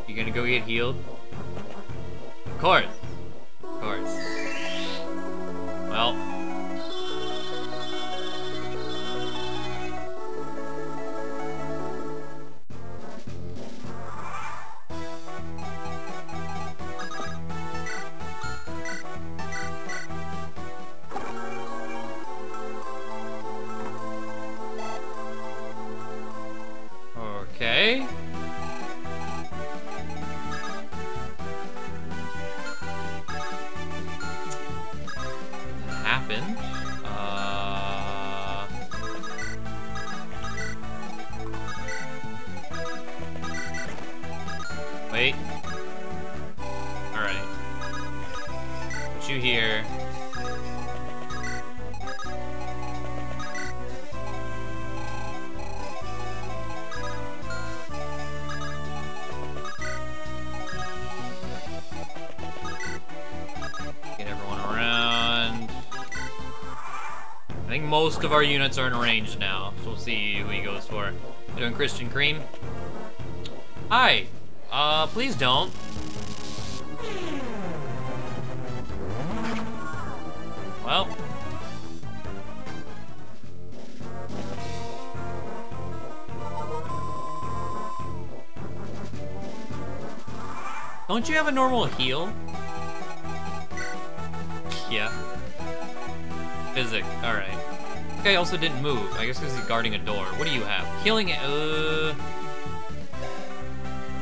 Speaker 1: You gonna go get healed? Of course. Of course. Well. Okay. Happened. Wait. Alright. Put you here. Get everyone around. I think most of our units are in range now, so we'll see who he goes for. Doing Christian Cream. Hi. Please don't. Well. Don't you have a normal heal? Yeah. Physic, alright. This guy also didn't move. I guess because he's guarding a door. What do you have? Killing it.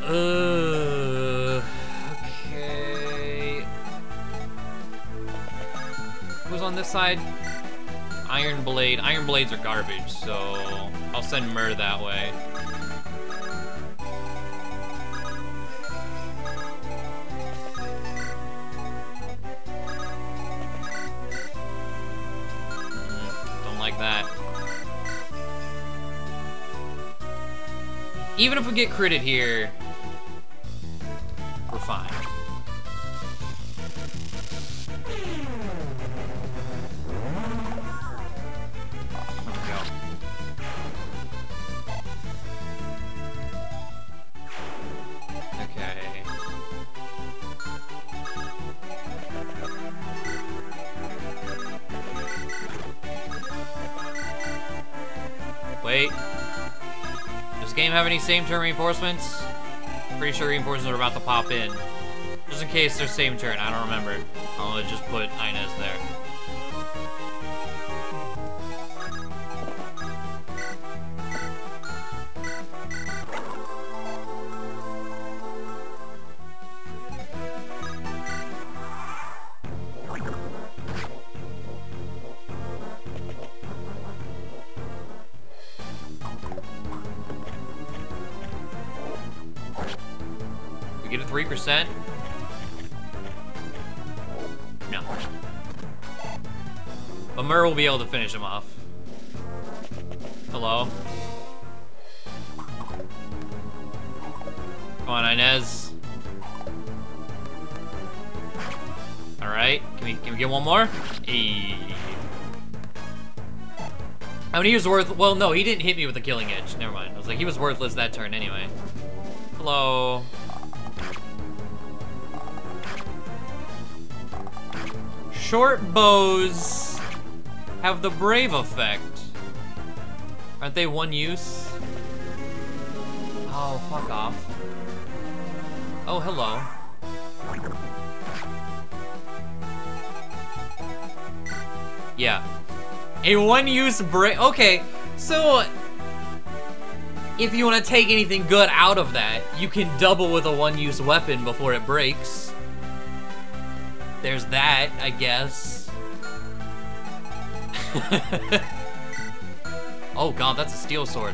Speaker 1: Okay. Who's on this side? Iron Blade. Iron Blades are garbage, so I'll send Myrrh that way. Don't like that. Even if we get critted here, we're fine. There we go. Okay. Wait. Does this game have any same turn reinforcements? Pretty sure reinforcements are about to pop in. Just in case they're same turn, I don't remember. I'll just put Inez there. Get a 3%? No. But Myrrh will be able to finish him off. hello. Come on, Inez. Alright, can we get one more? Hey. I mean, he was worth. Well, no, he didn't hit me with the killing edge. Never mind. I was like, he was worthless that turn anyway. Hello. Short bows have the brave effect. Aren't they one use? Oh, fuck off. Oh, hello. Yeah. A one-use brave. Okay, so if you want to take anything good out of that, you can double with a one-use weapon before it breaks. There's that, I guess. Oh god, that's a steel sword.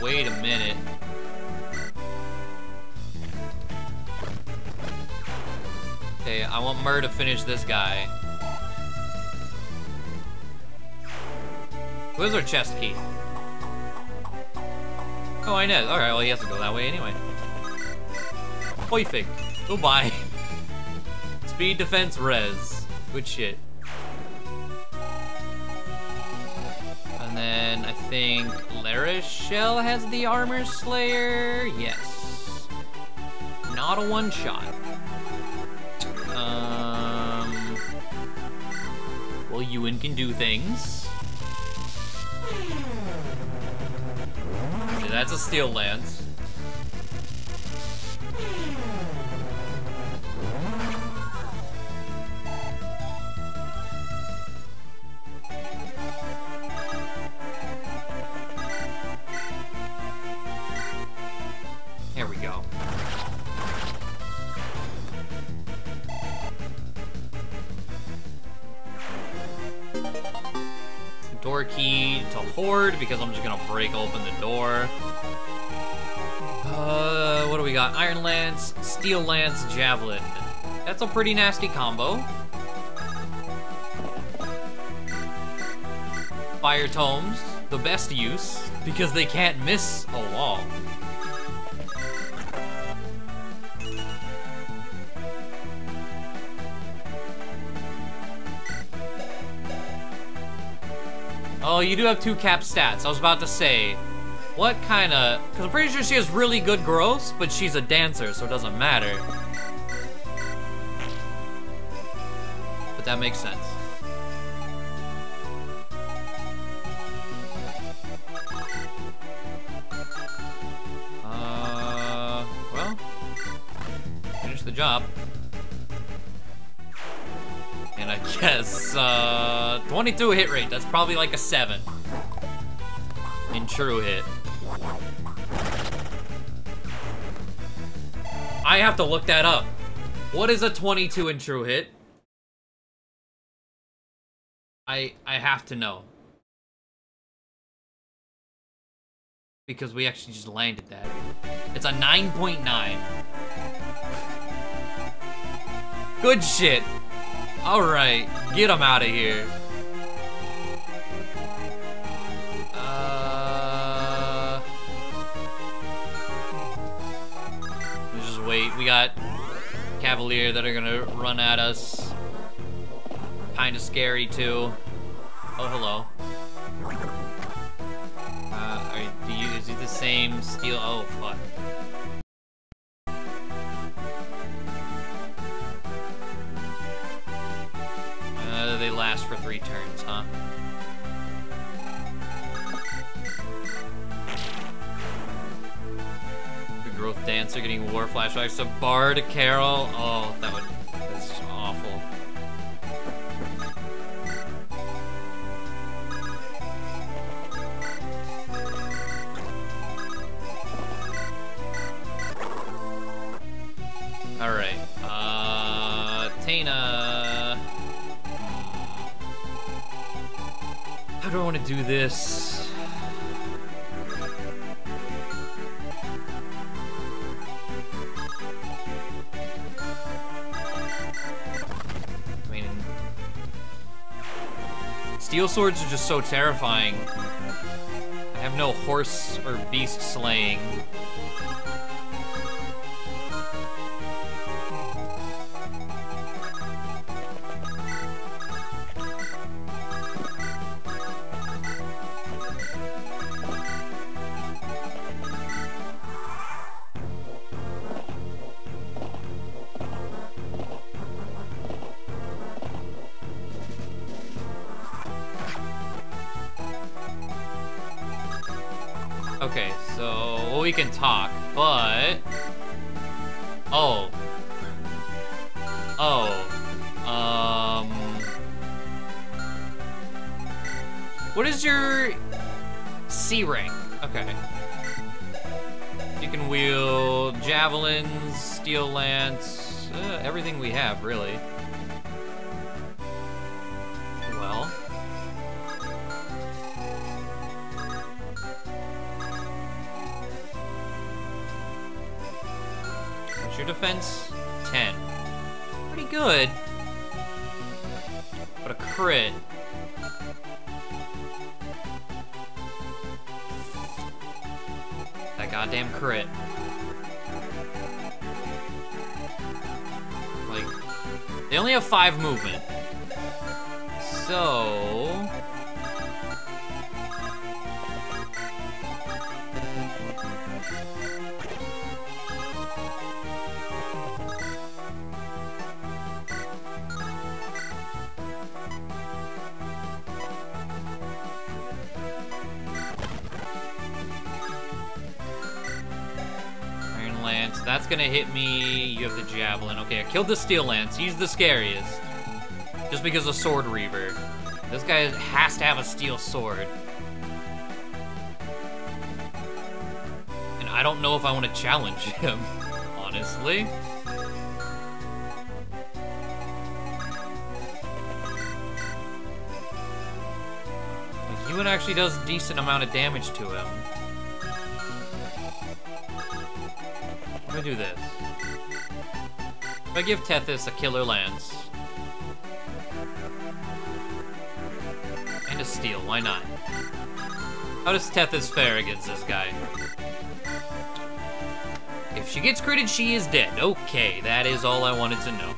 Speaker 1: Wait a minute. Okay, I want Mur to finish this guy. Where's our chest key? Oh, I know. Alright, well, he has to go that way anyway. Perfect. Goodbye. Speed, defense, res. Good shit. And then I think Larishell has the armor slayer. Yes. Not a one shot. Well, Ewan can do things. Okay, that's a steel lance. Here we go. Door key to Horde because I'm just gonna break open the door. What do we got? Iron Lance, Steel Lance, Javelin. That's a pretty nasty combo. Fire Tomes, the best use because they can't miss a wall. Oh, you do have 2 cap stats. I was about to say, what kind of... Because I'm pretty sure she has really good growth, but she's a dancer, so it doesn't matter. But that makes sense. Well, finish the job. And I guess, 22 hit rate. That's probably like a 7 in true hit. I have to look that up. What is a 22 in true hit? I have to know. Because we actually just landed that. It's a 9.9. Good shit. Alright, get him out of here. Let's just wait. We got Cavalier that are gonna run at us. Kinda scary too. Oh, hello. Is he the same steel? Oh, fuck. They last for 3 turns, huh? The Growth Dancer getting war flashbacks to Bard Carol. Oh, that's awful. Alright, Tana. How do I want to do this? I mean, Steel swords are just so terrifying. I have no horse or beast slaying. Okay, so well, we can talk, but what is your C rank? Okay, you can wield javelins, steel lance, everything we have, really. Well. What's your defense? 10. Pretty good. But a crit. That goddamn crit. Like, they only have 5 movement. So... Lance, that's gonna hit me. You have the javelin. Okay, I killed the steel lance. He's the scariest. Just because of Sword Reaver. This guy has to have a steel sword. And I don't know if I want to challenge him, honestly. Like, Ewan actually does a decent amount of damage to him. Let me do this. If I give Tethys a killer lance. And a steel, why not? How does Tethys fare against this guy? If she gets critted, she is dead. Okay, that is all I wanted to know.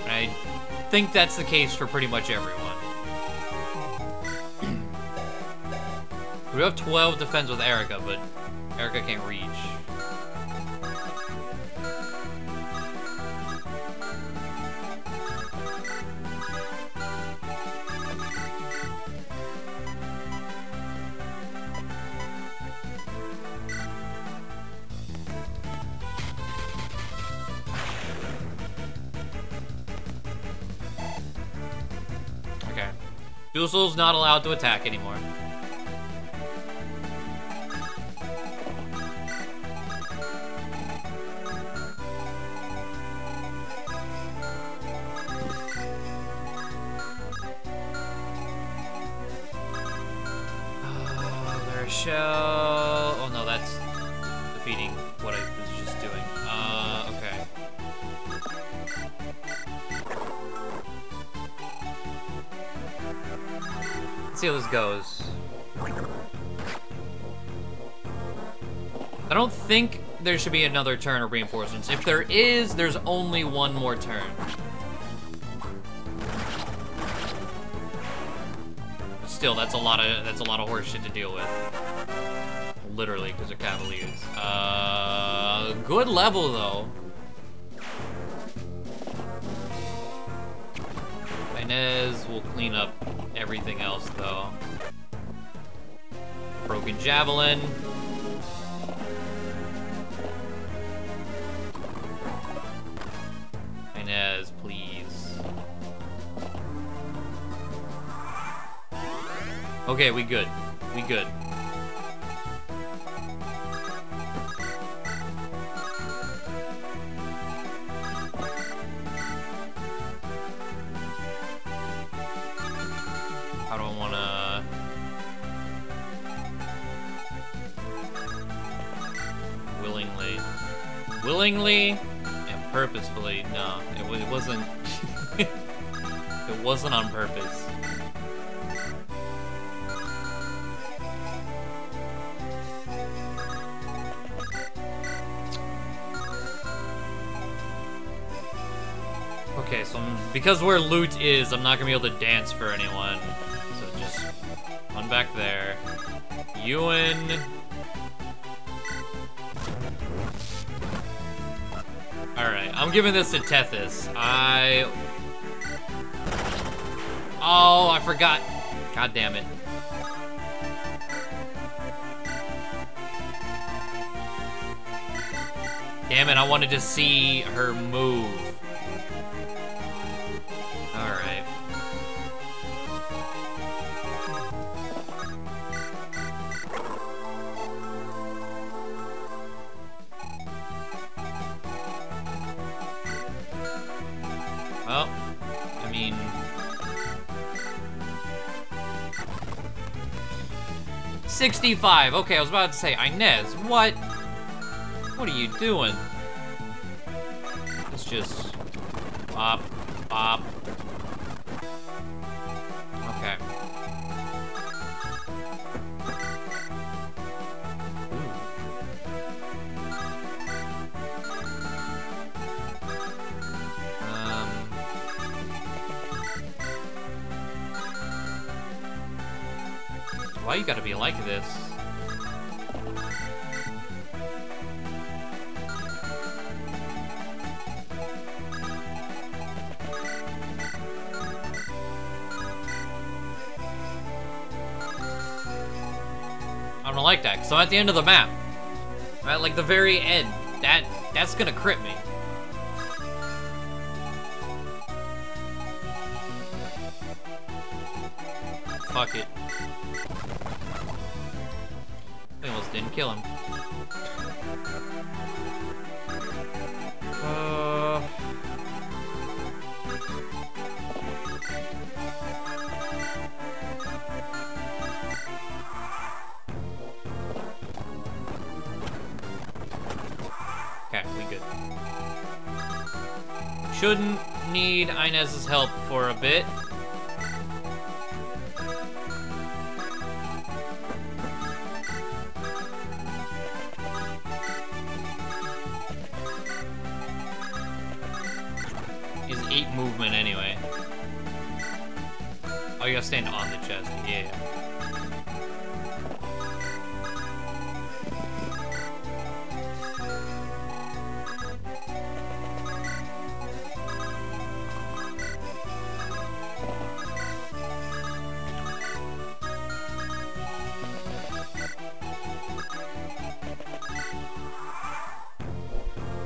Speaker 1: I think that's the case for pretty much everyone. We have 12 defense with Erica, but Erica can't reach. Okay. Dual Soul's not allowed to attack anymore. Oh no, that's defeating what I was just doing. Okay. Let's see how this goes. I don't think there should be another turn of reinforcements. If there is, there's only one more turn. Still, that's a lot of horse shit to deal with. Literally, because they're Cavaliers. Good level though. Inez will clean up everything else though. Broken Javelin. Inez, please. Okay, we good. We good. How do I wanna... Willingly. Willingly and purposefully. No, it wasn't. It wasn't on purpose. Okay, so because where loot is, I'm not gonna be able to dance for anyone. So just run back there. Ewan. Alright, I'm giving this to Tethys. Oh, I forgot. God damn it. Damn it, I wanted to see her move. Alright. Well, I mean... $65. Okay, I was about to say, Inez, what? What are you doing? Let's just... Pop. Pop. Okay. Why you gotta be like this? I don't like that, because I'm at the end of the map. I'm at, like, the very end. That's gonna crit me. Fuck it. I almost didn't kill him. Okay, we good. Shouldn't need Inez's help for a bit. Is 8 movement anyway. Oh, you gotta stand on the chest. Yeah.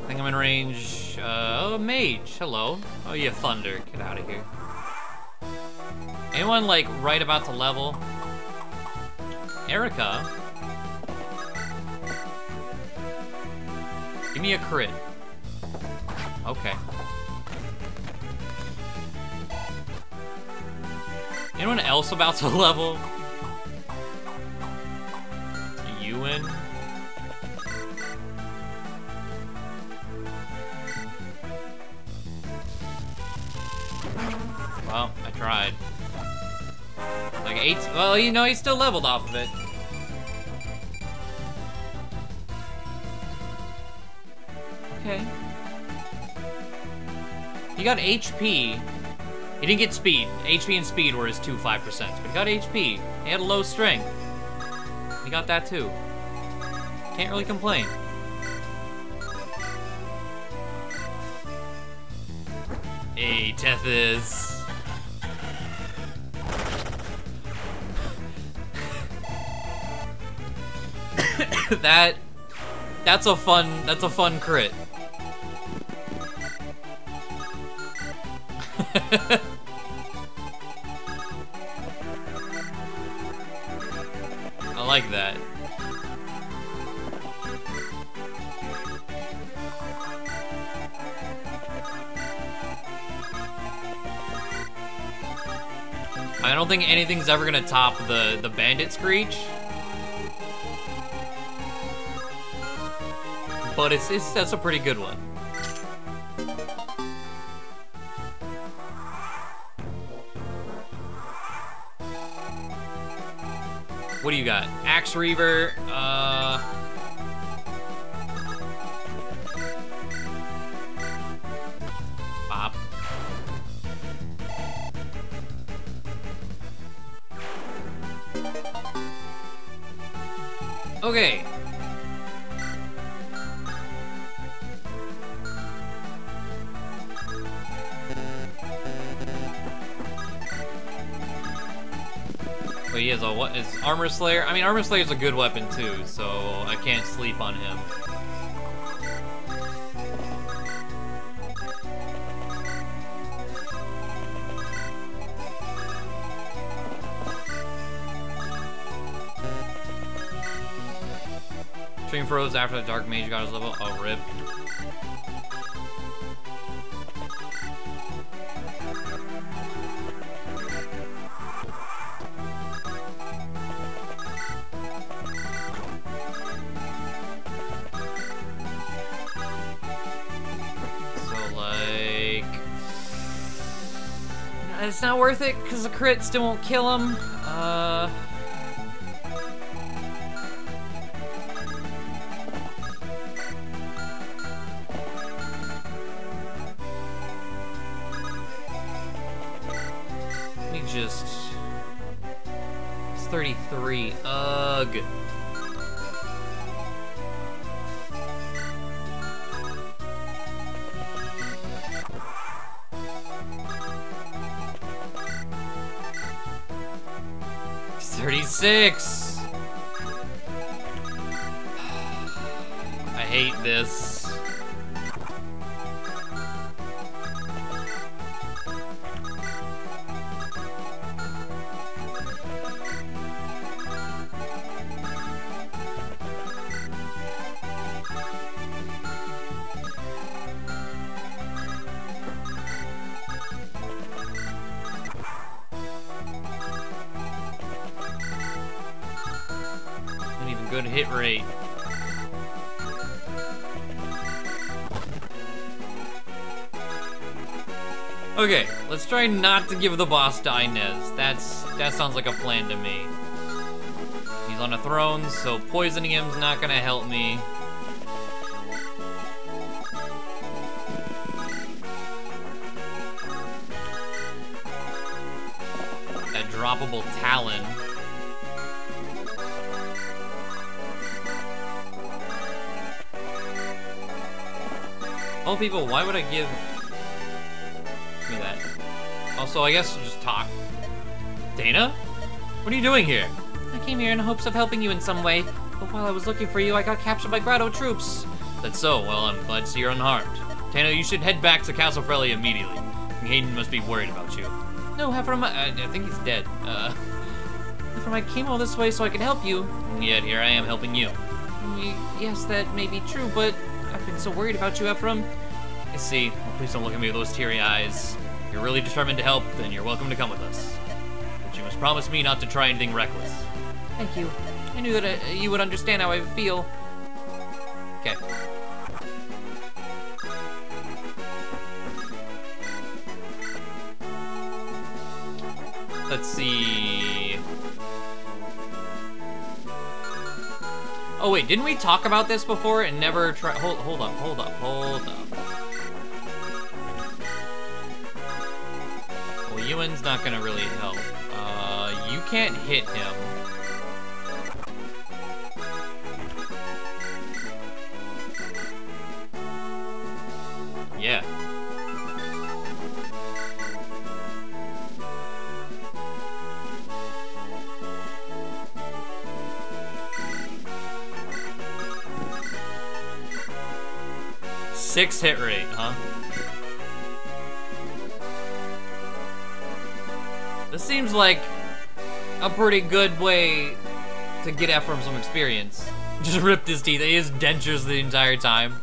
Speaker 1: I think I'm in range. Oh, mage. Hello. Oh, yeah, thunder. Get out of here. Anyone, like, right about to level? Erica? Give me a crit. Okay. Anyone else about to level? Ewan? Well, I tried. Like 8. Well, you know, he still leveled off of it. Okay. He got HP. He didn't get speed. HP and speed were his 2 5%. But he got HP. He had a low strength. He got that too. Can't really complain. Hey, Tethys. That's a fun crit. I like that. I don't think anything's ever gonna top the bandit screech. But that's a pretty good one. What do you got? Axe Reaver, Pop. Okay. Wait, he has a what? Is Armor Slayer? I mean, Armor Slayer is a good weapon too, so I can't sleep on him. Stream froze after the Dark Mage got his level. Oh, rip.
Speaker 2: It's not worth it, because the crit still won't kill him. Let me just... It's 33. Ugh. Six. I hate this. Good hit rate. Okay, let's try not to give the boss to Inez. That sounds like a plan to me. He's on a throne, so poisoning him's not gonna help me. That droppable talon. Oh, people, why would I give me that? Also, I guess just talk. Dana? What are you doing here? I came here in hopes of helping you in some way, but while I was looking for you, I got captured by Grotto troops.
Speaker 1: That's so. Well, I'm glad to see you're unharmed. Tana, you should head back to Castle Frelly immediately. Hayden must be worried about you.
Speaker 2: No, Heffron,
Speaker 1: I think he's dead.
Speaker 2: Heffron, I came all this way so I can help you.
Speaker 1: And yet, here I am helping you.
Speaker 2: Yes, that may be true, but I've been so worried about you, Heffron.
Speaker 1: I see. Well, please don't look at me with those teary eyes. If you're really determined to help, then you're welcome to come with us. But you must promise me not to try anything reckless.
Speaker 2: Thank you. I knew that you would understand how I feel.
Speaker 1: Okay. Let's see. Oh wait, didn't we talk about this before and never try? Hold up. Well, Ewan's not gonna really help. You can't hit him. Yeah. Six hit rate, huh? This seems like a pretty good way to get Ephraim some experience. Just ripped his teeth. He has dentures the entire time.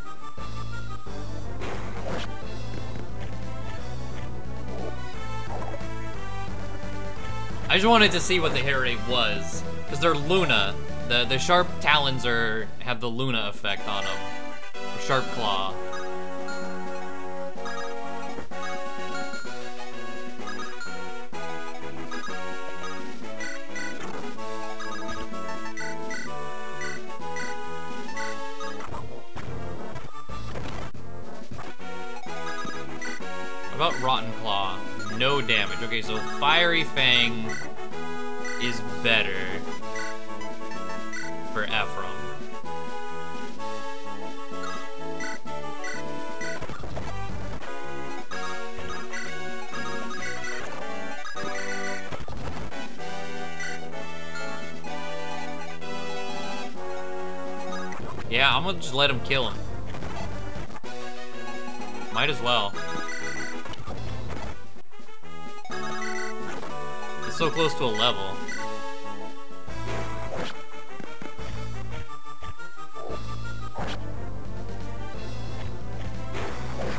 Speaker 1: I just wanted to see what the hit rate was, because they're Luna. The sharp talons have the Luna effect on them. The sharp claw.
Speaker 2: What about Rotten Claw? No damage. Okay, so Fiery Fang is better for Ephraim. Yeah, I'm gonna just let him kill him. Might as well. It's so close to a level.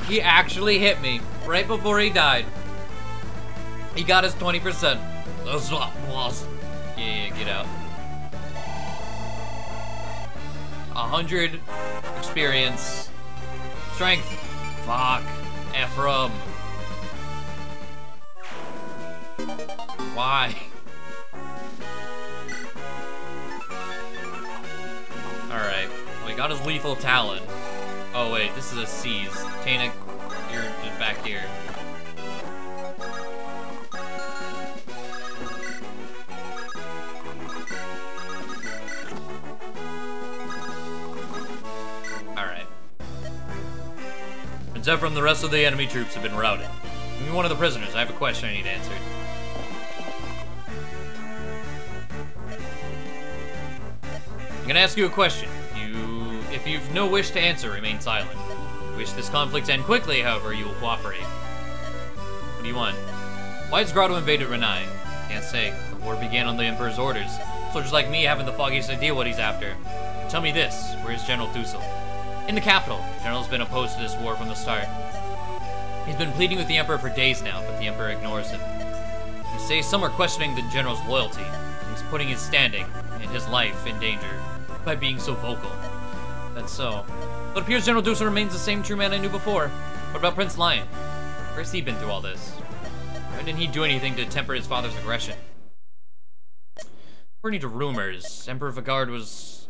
Speaker 2: He actually hit me right before he died. He got his 20%. That's not boss. Yeah, get out. 100 experience. Strength. Fuck. Ephraim. Why? Alright. We got his lethal talon. Oh wait, this is a seize. Tana, you're just back here. Alright. Prince Ephraim, the rest of the enemy troops have been routed. Give me one of the prisoners. I have a question I need answered. I'm gonna ask you a question. If you've no wish to answer, remain silent. Wish this conflict to end quickly, however, you will cooperate. What do you want? Why has Grotto invaded Renai? Can't say. The war began on the Emperor's orders. Soldiers like me haven't the foggiest idea what he's after. Tell me this, where's General Dussel? In the capital. The general's been opposed to this war from the start. He's been pleading with the Emperor for days now, but the Emperor ignores him. You say some are questioning the general's loyalty. He's putting his standing and his life in danger by being so vocal. That's so. But it appears General Dussel remains the same true man I knew before. What about Prince Lion? Where's he been through all this? Why didn't he do anything to temper his father's aggression? According to rumors, Emperor Vigard was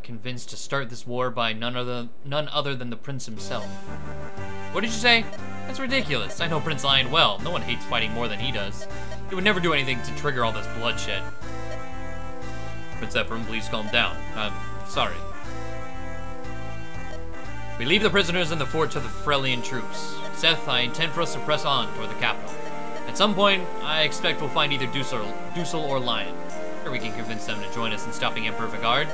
Speaker 2: convinced to start this war by none other than the prince himself. What did you say? That's ridiculous. I know Prince Lion well. No one hates fighting more than he does. He would never do anything to trigger all this bloodshed. Prince Ephraim, please calm down. I'm sorry. We leave the prisoners in the fort to the Frelian troops. Seth, I intend for us to press on toward the capital. At some point, I expect we'll find either Dussel or Lion. Or we can convince them to join us in stopping Emperor Vigard.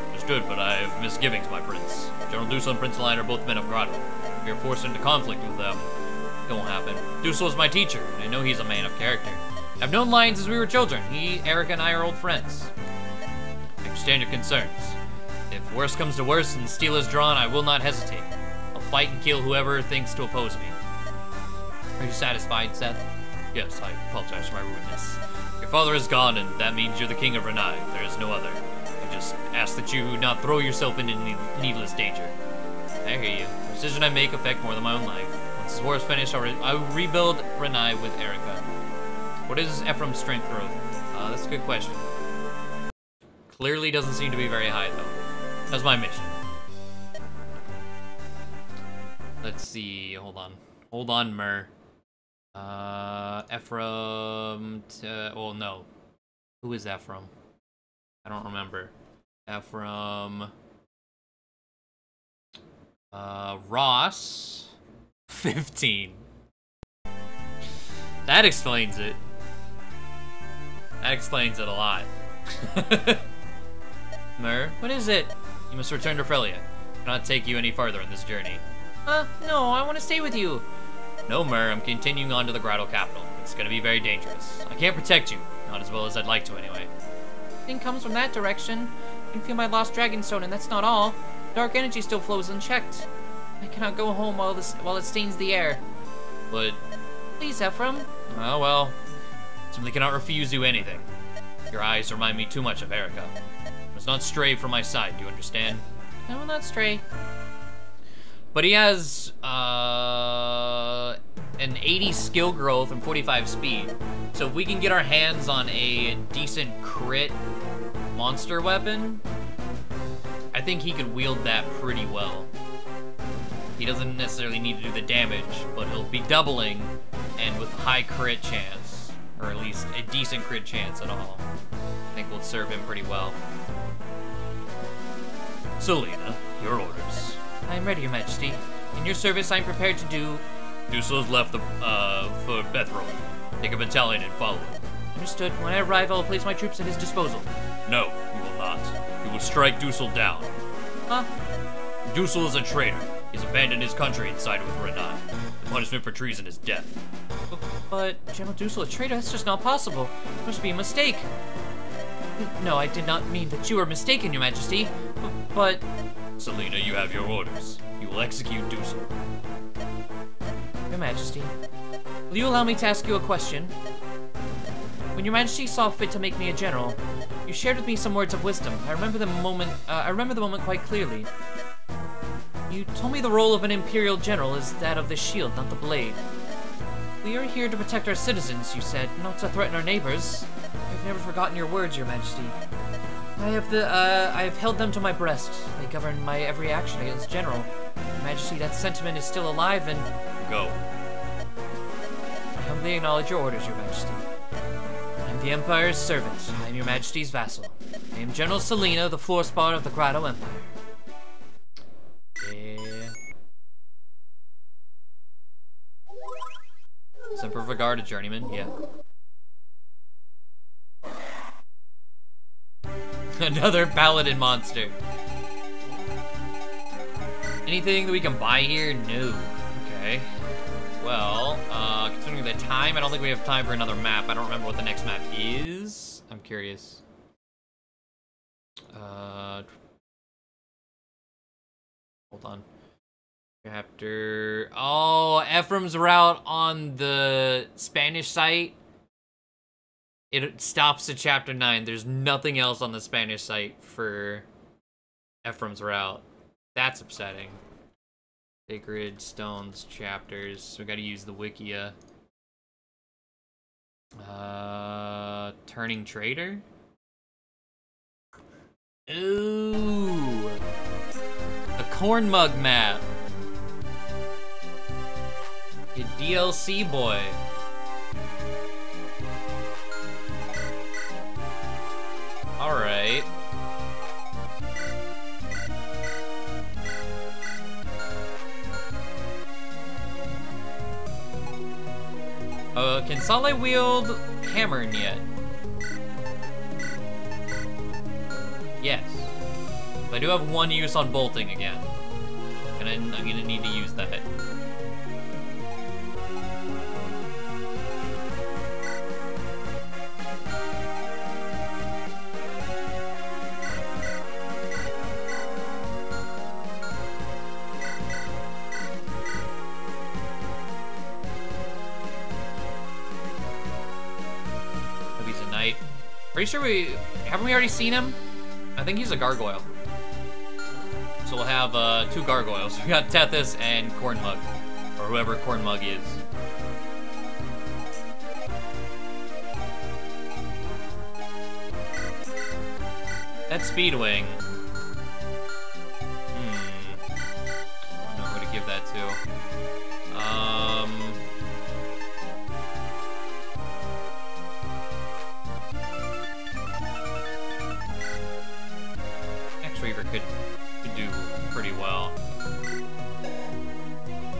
Speaker 2: Understood, but I have misgivings, my prince. General Dussel and Prince Lion are both men of Grotto. If we are forced into conflict with them, it won't happen. Dussel is my teacher, and I know he's a man of character. I've known Lion since we were children. He, Erica, and I are old friends. I understand your concerns. If worse comes to worse and steel is drawn, I will not hesitate. I'll fight and kill whoever thinks to oppose me. Are you satisfied, Seth? Yes, I apologize for my rudeness. Your father is gone, and that means you're the king of Renai. There is no other. I just ask that you not throw yourself into needless danger. I hear you. The decision I make affect more than my own life. Once this war is finished, I will rebuild Renai with Erica. What is Ephraim's strength growth? That's a good question. Clearly doesn't seem to be very high, though. That's my mission. Let's see. Hold on. Hold on, Mer. Ephraim. Well, no. Who is Ephraim? I don't remember. Ephraim. Ross. 15. That explains it. That explains it a lot. Mer, what is it? You must return to Frelia. I cannot take you any farther in this journey. No, I want to stay with you. No, Mer, I'm continuing on to the Grotto capital. It's gonna be very dangerous. I can't protect you. Not as well as I'd like to, anyway. Nothing comes from that direction. I can feel my lost Dragonstone, and that's not all. Dark energy still flows unchecked. I cannot go home while it stains the air. But... Please, Ephraim. Oh, well. Simply cannot refuse you anything. Your eyes remind me too much of Erica. Must not stray from my side, do you understand? I will not stray. But he has an 80 skill growth and 45 speed. So if we can get our hands on a decent crit monster weapon, I think he could wield that pretty well. He doesn't necessarily need to do the damage, but he'll be doubling, and with high crit chance, or at least a decent crit chance at all. I think will serve him pretty well.
Speaker 1: Selena, your orders.
Speaker 3: I am ready, Your Majesty. In your service, I am prepared to do...
Speaker 1: Dusel's left for Bethrol. Take a battalion and follow him.
Speaker 3: Understood. When I arrive, I will place my troops at his disposal.
Speaker 1: No, you will not. You will strike Dusel down.
Speaker 3: Huh?
Speaker 1: Dusel is a traitor. He's abandoned his country and sided with Renai. The punishment for treason is death.
Speaker 3: But General Dusel, a traitor? That's just not possible. It must be a mistake. No, I did not mean that you were mistaken, Your Majesty. But...
Speaker 1: Selena, you have your orders. You will execute Dusel.
Speaker 3: Your Majesty, will you allow me to ask you a question? When Your Majesty saw fit to make me a general, you shared with me some words of wisdom. I remember the moment quite clearly. You told me the role of an Imperial general is that of the shield, not the blade. We are here to protect our citizens, you said, not to threaten our neighbors. I've never forgotten your words, Your Majesty. I have held them to my breast. They govern my every action against General. Your Majesty, that sentiment is still alive and...
Speaker 1: Go.
Speaker 3: I humbly acknowledge your orders, Your Majesty. I am the Empire's servant. I am Your Majesty's vassal. I am General Selena, the Floorspar of the Grotto Empire.
Speaker 2: Yeah. Semper Vigard, a journeyman, yeah. Another paladin monster. Anything that we can buy here? No. Okay. Well, considering the time, I don't think we have time for another map. I don't remember what the next map is. I'm curious. Hold on. Chapter... Oh, Ephraim's route on the Spanish site. It stops at chapter 9. There's nothing else on the Spanish site for Ephraim's route. That's upsetting. Sacred Stones chapters. We gotta use the Wikia. Turning Trader? Ooh. The Corn Mug map. You DLC boy. Alright. Can Sale wield hammering yet? Yes. I do have one use on bolting again. And I'm gonna need to use that. Pretty sure haven't we already seen him? I think he's a gargoyle. So we'll have 2 gargoyles. We got Tethys and Cornmug, or whoever Cornmug is. That Speedwing. I don't know who to give that to. Reaver could do pretty well.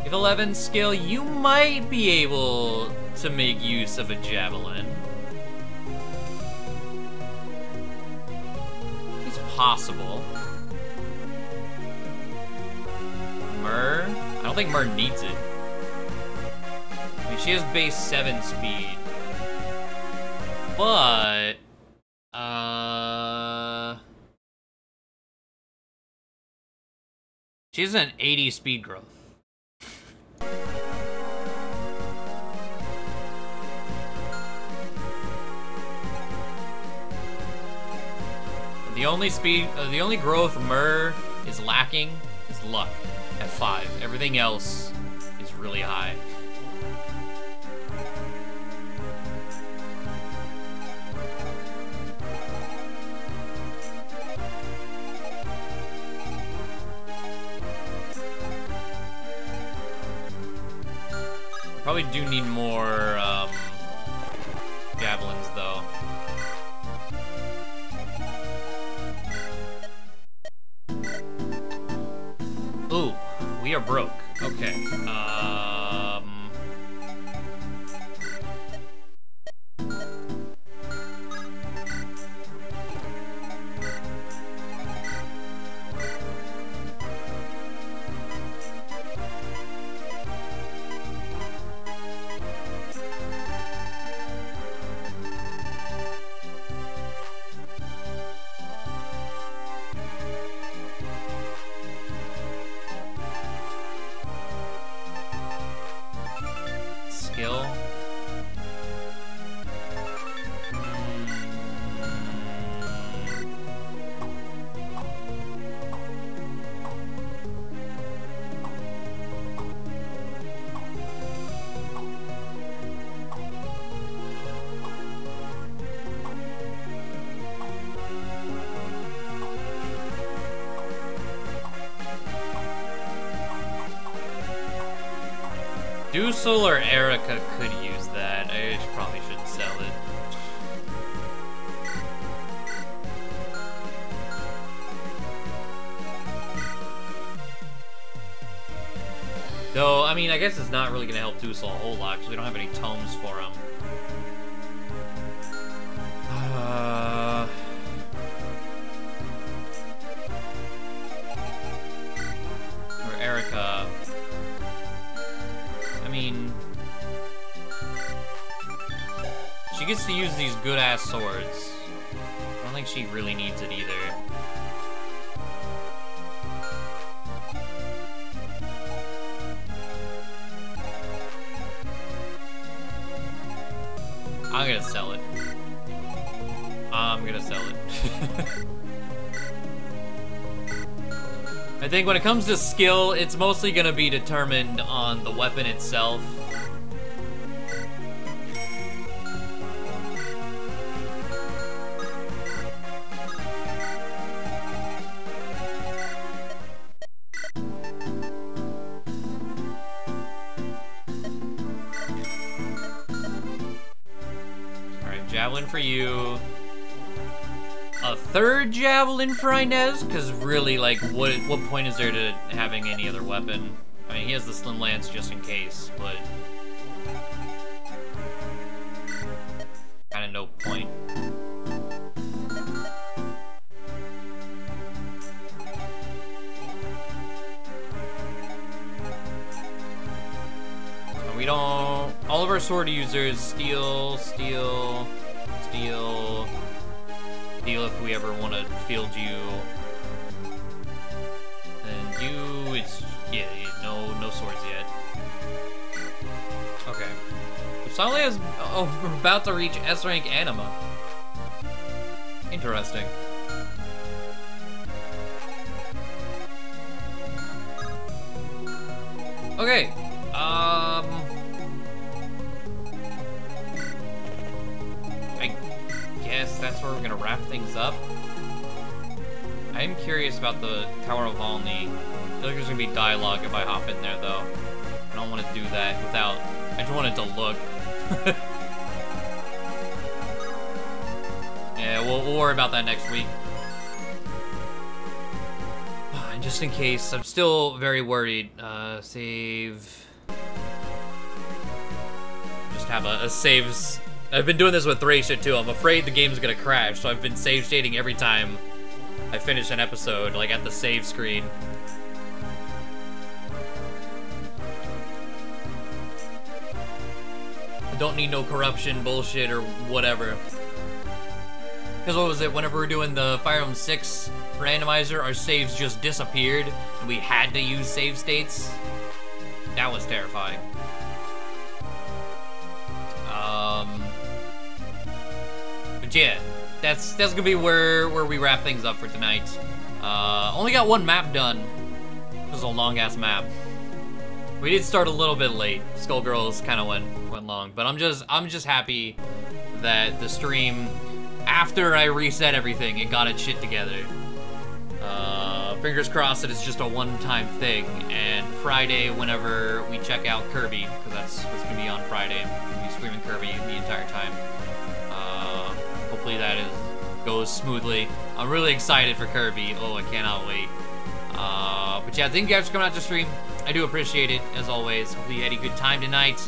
Speaker 2: With 11 skill, you might be able to make use of a javelin. It's possible. Myr? I don't think Myr needs it. I mean, she has base 7 speed. But... she has an 80 speed growth. The only growth Myr is lacking is luck at 5. Everything else is really high. Probably do need more, javelins, though. Ooh, we are broke. Okay, skill. Dusel or Erica could use that. I probably shouldn't sell it. Though, I mean, I guess it's not really going to help Dusel a whole lot because we don't have any tomes for him. Or Erica. I mean, she gets to use these good-ass swords. I don't think she really needs it either. I'm gonna sell it. I'm gonna sell it. I think when it comes to skill, it's mostly gonna be determined on the weapon itself. Alright, javelin for you. A third javelin for Inez? Because really, like, what point is there to having any other weapon? I mean, he has the slim lance just in case, but kind of no point. We don't. All of our sword users steel, steel, steel. Deal if we ever want to field you. And you, it's, yeah, no swords yet. Okay. Sale is about to reach S rank anima. Interesting. Okay. I guess that's where we're gonna wrap things up. I am curious about the Tower of Volney. I feel like there's gonna be dialogue if I hop in there, though. I don't want to do that without. I just want it to look. Yeah, we'll worry about that next week. And just in case, I'm still very worried. Save. Just have a saves. I've been doing this with Thracia too. I'm afraid the game's gonna crash, so I've been save stating every time I finish an episode, like at the save screen. I don't need no corruption bullshit or whatever. Because what was it, whenever we were doing the Fire Emblem 6 randomizer, our saves just disappeared, and we had to use save states. That was terrifying. But yeah, that's gonna be where we wrap things up for tonight. Only got one map done. This is a long ass map. We did start a little bit late. Skullgirls kind of went long, but I'm just happy that the stream, after I reset everything, it got its shit together. Fingers crossed that it's just a one-time thing, and Friday, whenever we check out Kirby, because that's what's going to be on Friday, we're going to be streaming Kirby the entire time. Hopefully that goes smoothly. I'm really excited for Kirby. Oh, I cannot wait. But yeah, thank you guys for coming out to stream. I do appreciate it, as always. Hopefully you had a good time tonight.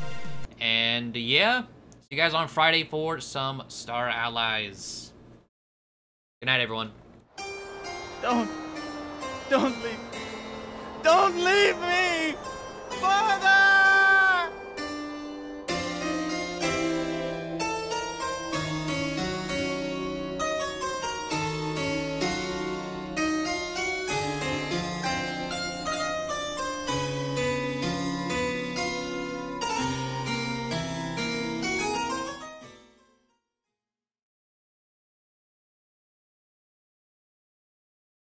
Speaker 2: And yeah, see you guys on Friday for some Star Allies. Good night, everyone.
Speaker 4: Don't leave me. Don't leave me!